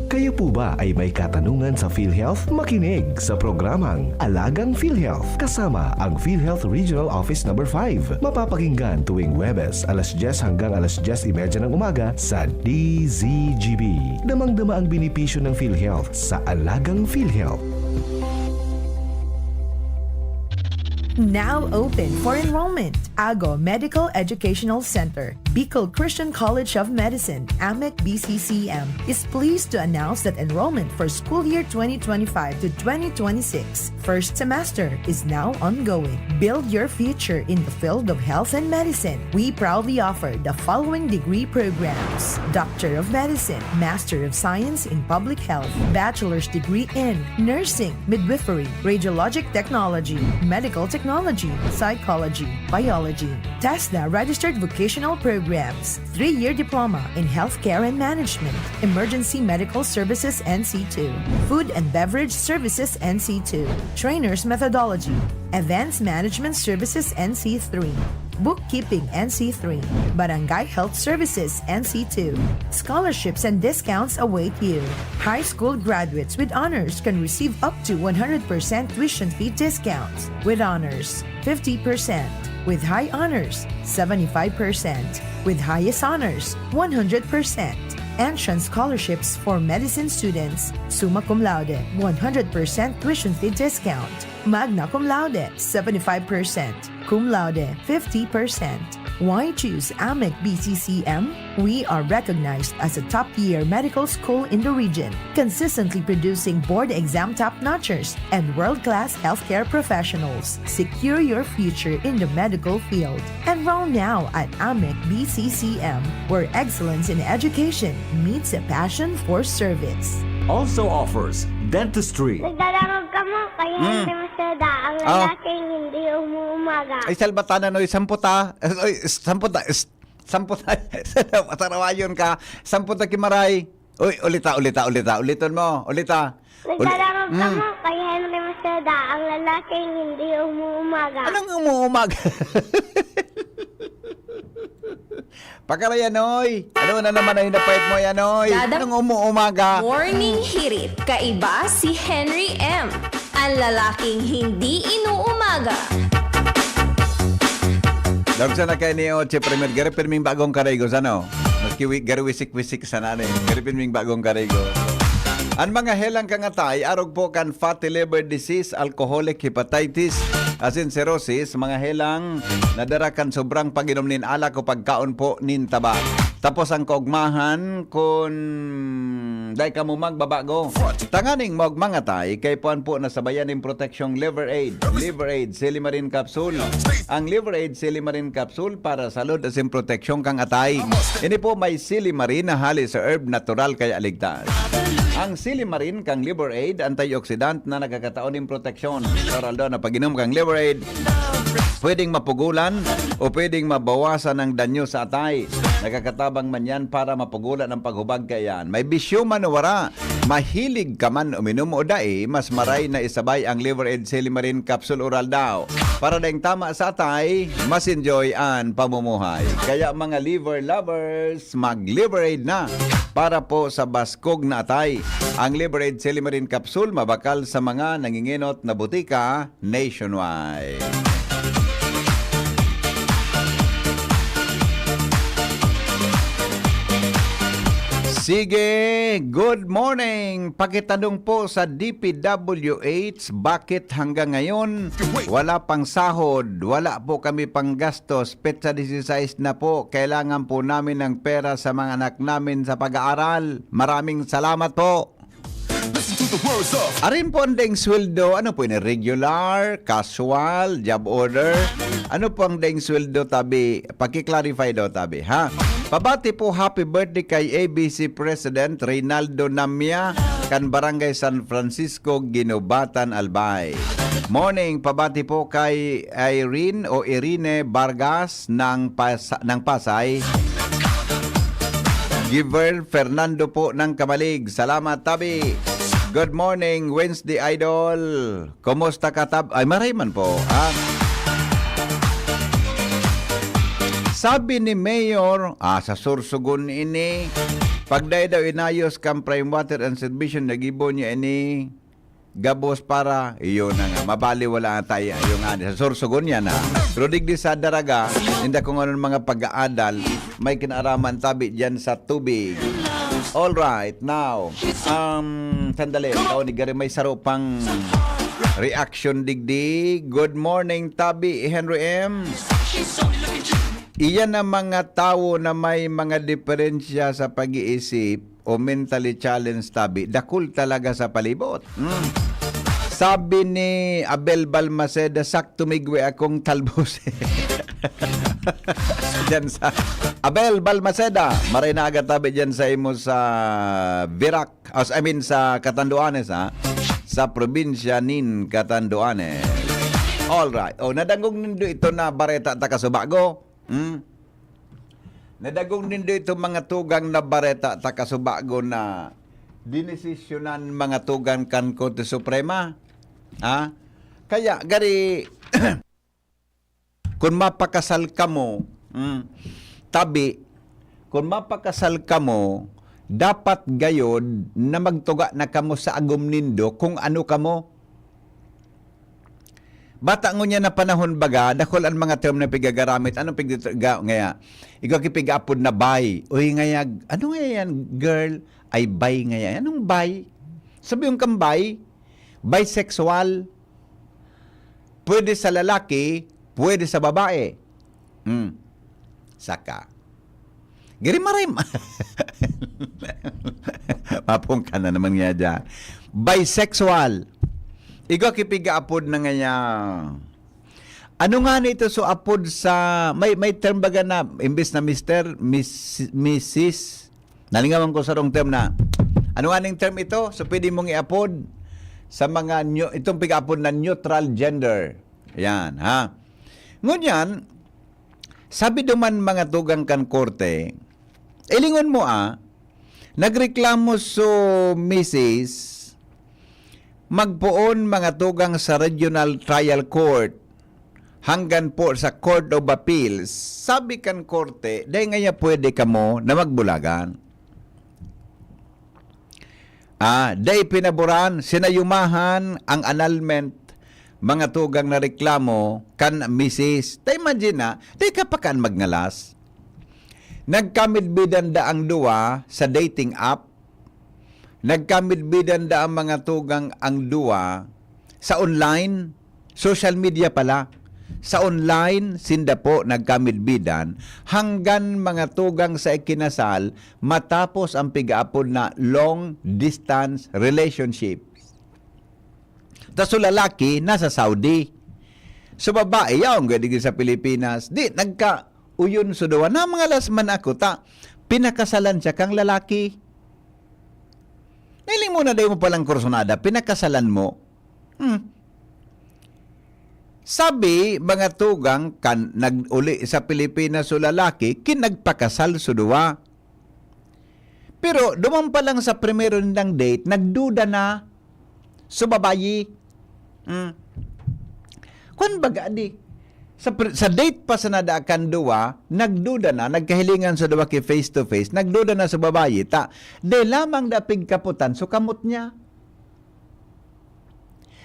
Kayo po ba ay may katanungan sa PhilHealth? Makinig sa programang Alagang PhilHealth kasama ang PhilHealth Regional Office No. 5. Mapapakinggan tuwing Huwebes, alas 10 hanggang alas 10:30 ng umaga sa DZGB. Damang-dama ang benepisyo ng PhilHealth sa Alagang PhilHealth. Now open for enrollment. Ago Medical Educational Center, Bicol Christian College of Medicine, AMEC BCCM, is pleased to announce that enrollment for school year 2025 to 2026 first semester is now ongoing. Build your future in the field of health and medicine. We proudly offer the following degree programs: Doctor of Medicine, Master of Science in Public Health, Bachelor's degree in Nursing, Midwifery, Radiologic Technology, Medical Technology, Psychology, Biology, TESDA registered vocational programs, 3-year diploma in healthcare and management, emergency medical services NC2, food and beverage services NC2, trainers methodology, advanced management services NC3, Bookkeeping NC3, Barangay Health Services NC2. Scholarships and discounts await you. High school graduates with honors can receive up to 100% tuition fee discounts. With honors, 50%. With high honors, 75%. With highest honors, 100%. Entrance scholarships for medicine students, summa cum laude, 100% tuition fee discount. Magna cum laude, 75%. Cum laude, 50%. Why choose AMEC BCCM? We are recognized as a top-tier medical school in the region, consistently producing board exam top-notchers and world-class healthcare professionals. Secure your future in the medical field. Enroll now at AMEC BCCM, where excellence in education meets a passion for service. Also offers dentistry. Nagdararog ka mo, kaya hindi masada. Ang lalaking hindi umuumaga. Ay, salbatanan, oy, samputa. Oy, samputa. Samputa. Sarawayon ka. Samputa kimaray. Uy, ulita. Uliton mo. Ulita. Nagdararog ka mo, kaya hindi masada. Ang lalaking hindi umuumaga. Anong umuumaga? Pakarayan, oy. Ano na naman ay napait mo yan, oy? Anong umuumaga? Morning Hirit. Kaiba si Henry M. Ang lalaking hindi inuumaga. Lagsa na kayo ni Oche Premier. Garipin ming bagong karaygo. Ano? Maski gariwisik-wisik sa nanay. Garipin ming bagong karaygo. Ang mga helang kangatay, arog po kan fatty liver disease, alcoholic hepatitis, asin cirrhosis, mga helang nadara kan sobrang pag-inom nin alak o pagkaon po nin taba. Tapos ang kaugmahan kung dahil ka mo magbabago. Tanganing magmangatay, kay puan po nasabayan ng proteksyong Liver Aid. Liver Aid, Silimarin Capsule. Ang Liver Aid, Silimarin Capsule para salud asin proteksyong kang atay. Ini po may Silimarin na hali sa herb natural kaya aligtas. Ang Silimarin kang Liver Aid, antioxidant na nagkakataon ng proteksyon. Saraldo na pag-inom kang Liver Aid, pwedeng mapugulan o pwedeng mabawasan ng danyo sa atay. Nakakatabang man yan para mapugulan ang paghubag kayan. May bisyo man o wara, mahilig ka man uminom o dae, mas maray na isabay ang Liver Aid Silimarin Capsule Oral daw. Para dahing tama sa atay, mas enjoy ang pamumuhay. Kaya mga liver lovers, mag-Liver Aid na para po sa baskog na atay. Ang Liver Aid Silimarin Capsule mabakal sa mga nanginginot na butika nationwide. Sige, good morning! Pakitanong po sa DPWH, bakit hanggang ngayon wala pang sahod, wala po kami pang gastos, petsa 16 na po, kailangan po namin ng pera sa mga anak namin sa pag-aaral. Maraming salamat po! Arin po ang daing sweldo, ano po yun? Regular, casual, job order? Ano po ang daing sweldo, tabi? Paki-clarify daw, tabi, ha? Pabati po happy birthday kay ABC President Reynaldo Namia, kan Barangay San Francisco, Ginobatan, Albay. Morning, pabati po kay Irene o Irene Vargas ng Pasay. Giver Fernando po ng Kamalig. Salamat, tabi. Good morning, Wednesday Idol. Kumusta ka, tab? Ay, marayman po. Sabi ni Mayor, sa Sursugun ini, pagday daw inayos kang prime water and subdivision, nagibo niya ini, gabos para, iyon na nga, mabaliwala tayo, yung sa Sursugun yan ha. Pero digdi sa Daraga, hindi kung anong mga pag-aadal, may kinaraman tabi dyan sa tubig. All right, now, sandali, tao ni Gary, may sarupang reaction digdi. Good morning, Tabi, Henry M. Iyan ang mga tao na may mga diferensya sa pag-iisip o mentally challenged, Tabi. Dakul talaga sa palibot. Sabi ni Abel Balmaceda, sakto migwe akong talbos. Diyan sa Abel Balmaceda, maray na agad, tabi dyan sa imo sa Virac, sa Catanduanes, ha? Sa probinsya nin Catanduanes. Alright. Nadangog nindo ito na bareta ta kasubago. Nadagong nindo ito mga tugang na bareta ta kasubago na dinesisyonan mga tugang kan Korte Suprema. Kaya gari kung mapakasal ka mo, tabi, kung mapakasal ka mo, dapat gayod na magtuga na kamo sa agom nindo kung ano kamo. Bata ngo niya na panahon baga, dakol ang mga term na pigagaramit. Anong pigaga ngaya? Ikaw kipigapod na bay. Uy ngayag, ano nga yan, girl? Ay bay ngaya. Anong bay? Sabi yung kambay, bisexual. Pwede sa lalaki, pwede sa babae. Saka. Girimarim. Mapong ka na naman nga dyan. Bisexual. Ikaw kipiga-apod na nga niya. Ano nga nito so apod sa, may term baga na, imbes na Mr., Mrs., nalingawan ko sa rong term na, ano nga ning term ito? So pwede mong i-apod sa mga, itong piga-apod na neutral gender. Yan, ha? Ngunyan, sabi duman mga tugang kan korte, ilingon mo nagreklamo so Mrs. magpuon mga tugang sa Regional Trial Court hanggan po sa Court of Appeals. Sabi kan korte, dahil nga pwede ka mo na magbulagan. Dahil pinaboran, sinayumahan ang annulment mga tugang na reklamo kan Mrs. Dahil imagine dahil kapakan magngalas. Nagkamidbidan da ang duwa sa dating app. Nagkamidbidan da ang mga tugang ang duwa sa online, social media pala. Sa online, sinda po nagkamidbidan hanggang mga tugang sa ikinasal matapos ang pigaapod na long distance relationship. Tapos lalaki, nasa Saudi. So babae, yaong gadigin sa Pilipinas. Di, nagka-uyon sudawa. Na mga lasman ako, pinakasalan siya kang lalaki. Nailing mo na daw mo palang kursonada, pinakasalan mo. Sabi, mga tugang, nag-uli sa Pilipinas so lalaki, kinagpakasal sudawa. Pero, duman pa lang sa primero ng date, nagduda na so babayi. Kung baga di, sa date pa sa nadaakan duwa, nagduda na, nagkahilingan sa duwa ki face to face, nagduda na sa babayi, de lamang dapig kaputan, so kamot niya.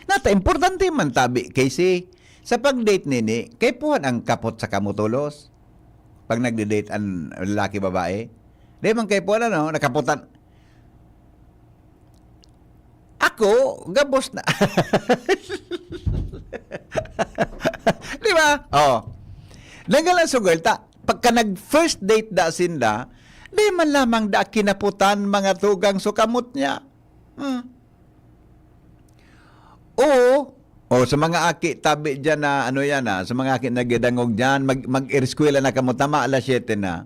Nata, importante man tabi, kasi sa pag-date nini, kay puhan ang kapot sa kamutulos. Pag nagde-date ang lalaki babae, de man kay puhan nakaputan. Ako, gabos na. Di ba? Nagalan sugol, pagka nag-first date da sinda, di man lamang da kinaputan mga tugang sukamot niya. O sa mga aki, tabi dyan na, sa mga aki nagidangog dyan, mag-iriskwela na kamot, tama, alas 7 na.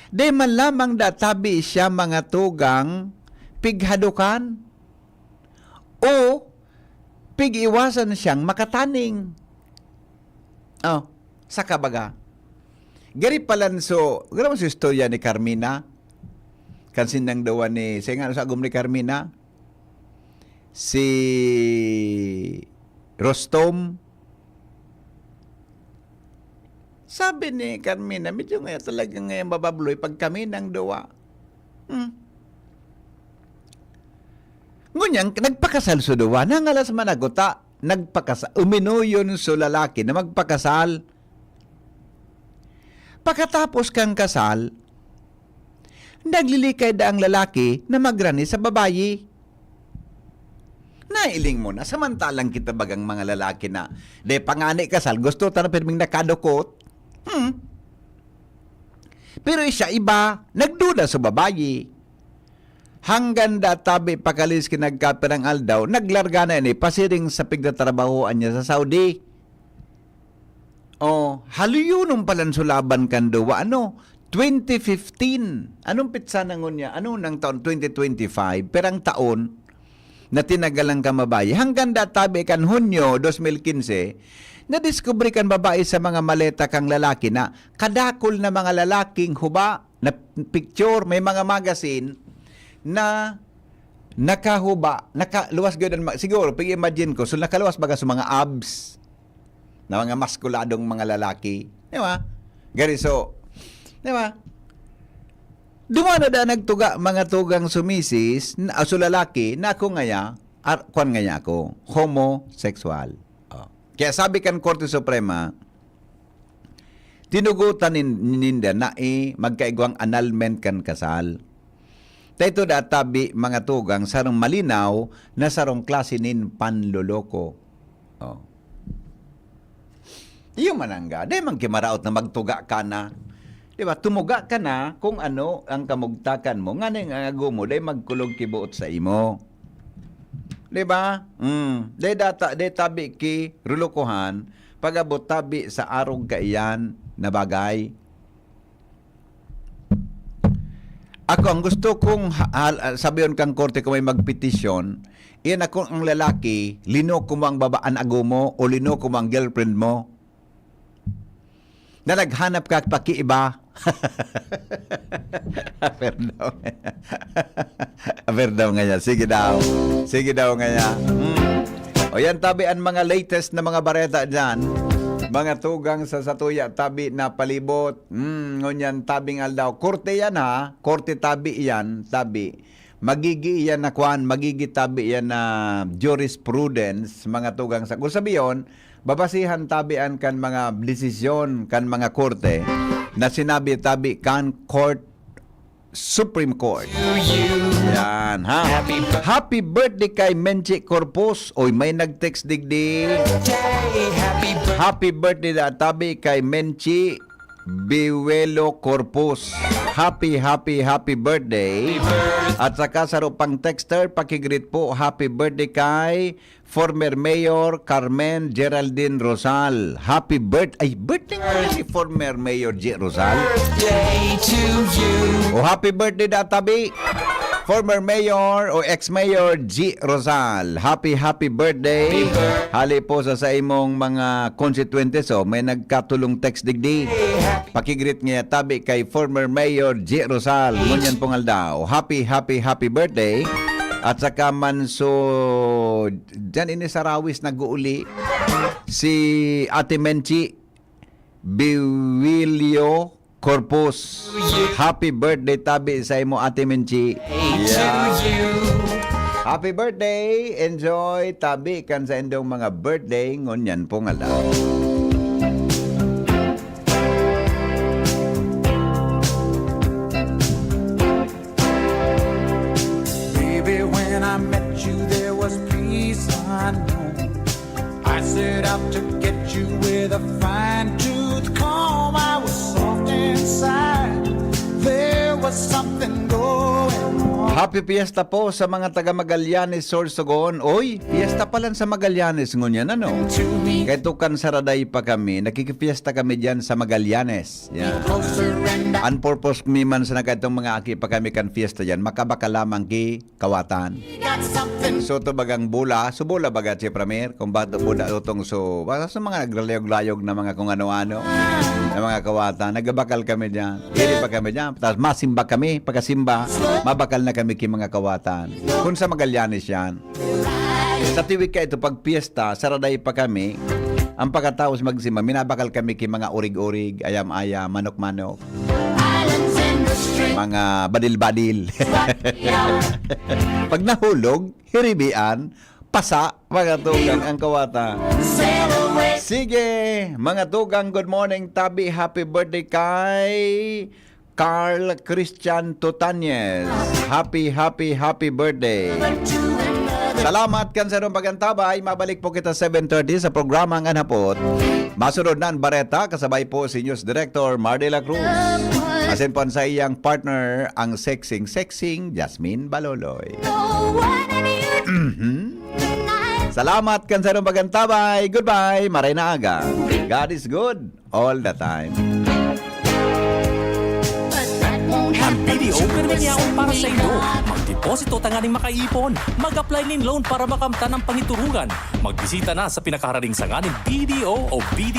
Di man lamang da tabi siya mga tugang pighadukan. O, pig-iwasan siyang makataning. Sa kabaga. Gari palanso, gano'n sa istorya ni Carmina? Kansin ng dawa ni, sa nga sa agum ni Carmina? Si Rostom. Sabi ni Carmina, medyo nga talaga ngayon bababloy pag kami ng dawa. Ngunyan, nagpakasal so duwa, nangalas managuta, nagpakasal, uminuyon so lalaki na magpakasal. Pagkatapos kang kasal, naglilikay da ang lalaki na magrani sa babayi. Nailing mo na, samantalang kita bagang mga lalaki na, de pangani kasal, gusto ta na pirming nakadukot. Pero siya iba, nagduda sa babayi. Hanggang databi pakalis kinagkaperang aldaw, naglarga na ini, pasiring sa pigtatrabahoan niya sa Saudi. Haluyunong palan sulaban kan duwa. 2015. Anong pitsa nangon niya? Ano nang taon? 2025. Perang taon na tinagalang kamabayi. Hanggang databi kan Hunyo 2015, nadiskubre kan babae sa mga maleta kang lalaki na kadakol na mga lalaking huba na picture, may mga magazine na nakahuba, nakaluwas gano'n, siguro, pag-imagine ko, so nakaluwas baga sa mga abs. na mga maskuladong mga lalaki. Di ba? Gari so, di ba? Dumana da nagtuga mga tugang sumisis, so lalaki, na ako ngaya, kwan ngaya ako, homosexual. Oh. Kaya sabi kan Korte Suprema, tinugutan ninda na magkaigwang annulment kan kasal. Dito da tabi mga tugang sarong malinaw na sarong klase nin panloloko. Oh. Iyo manangga, di man kimaraot na magtuga ka na. Di ba? Tumuga ka na kung ano ang kamugtakan mo. Nga ang agaw mo, di magkulog kibuot sa imo. Di ba? Di tabi ki rulukuhan, pagabot tabi sa arog kaiyan na bagay. Ako, ang gusto kong sabiyon kang korte kung may magpetisyon, iyan ako ang lalaki, lino ko mo ang babaan agaw mo o lino ko mo ang girlfriend mo na naghanap ka pakiiba. Afer daw nga yan. Sige daw nga yan. O yan tabi ang mga latest na mga bareta dyan. Mga tugang sa satuya tabi na palibot. Ngunyan tabing aldaw. Korte yan ha. Korte tabi yan. Tabi. Magigi yan na kwan. Magigi tabi yan na jurisprudence. Mga tugang sa. Kung sabiyon, babasihan tabian kan mga desisyon kan mga korte na sinabi tabi kan court, Supreme Court. Yan ha. Happy birthday kay Menchi Corpus. Oy, may nag-text digdi. Happy birthday da tabi kay Menchi Biwelo Corpus. Happy birthday. At saka sa pang texter, pakigreet po, happy birthday kay former Mayor Carmen Geraldine Rosal. Happy birthday. Ay, birthday nga si former Mayor G. Rosal. Birthday to you. O happy birthday da tabi. Former Mayor o ex-Mayor G. Rosal. Happy birthday. Hali po sa imong mga constituentes. So, may nagkatulong text digdi. Pakigreet niya tabi kay former Mayor G. Rosal. Ngunyan pong aldaw. Happy birthday. At saka man so dyan ini sa Rawis nag-uuli si Ate Menchi Biwilio Corpus. Happy birthday tabi sa imo Ate Menchi. Yeah. Happy birthday. Enjoy tabi kan sa indong mga birthday ngunyan pong aldaw. I set out to get you with a fine-tooth comb. I was soft inside. There was something going on. Happy Fiesta po sa mga taga Magallanes, Sorsogon. Oy, fiesta pa lang sa Magallanes ngunyan, ano? Kahit tukan saraday pa kami, nakikifiesta kami dyan sa Magallanes. Yan. Unpurpose mi man sa nakatong mga aki pa kami kan fiesta dyan, makabaka lamang ki kawatan. So to bagang bula, so bula bagat si Pramer, kung bato bula utong so, basta sa mga naglayog-layog na mga kung ano-ano, na mga kawatan, nagabakal kami dyan. Hili pa kami dyan, tapos masimba kami, pagkasimba, mabakal na kami ki mga kawatan. Kung sa Magallanes yan. Sa tiwik ka ito, pag piyesta, saraday pa kami, ang pagkatapos magsimba, minabakal kami ki mga urig-urig, ayam-ayam, manok-manok. Mga badil-badil. Pag nahulog, hiribian, pasa, mga tugang ang kawata. Sige, mga tugang, good morning, tabi, happy birthday kay Carl Christian Tutanyes. Happy birthday. Salamat kan sa pagantabay. Mabalik po kita 7:30 sa programang Anhapot. Masunod na ang bareta kasabay po si News Director Mar de la Cruz. Asin po sa iyang partner ang sexing Jasmine Baloloy. Salamat kan sa pagantabay. Goodbye. Maray na aga. God is good all the time. Ang BDO karamiyaon para sa inyo. Magdeposito tanganing makaipon. Mag-apply nin loan para makamtan ang pangiturugan. Magbisita na sa pinakahararing sanganing BDO o BDO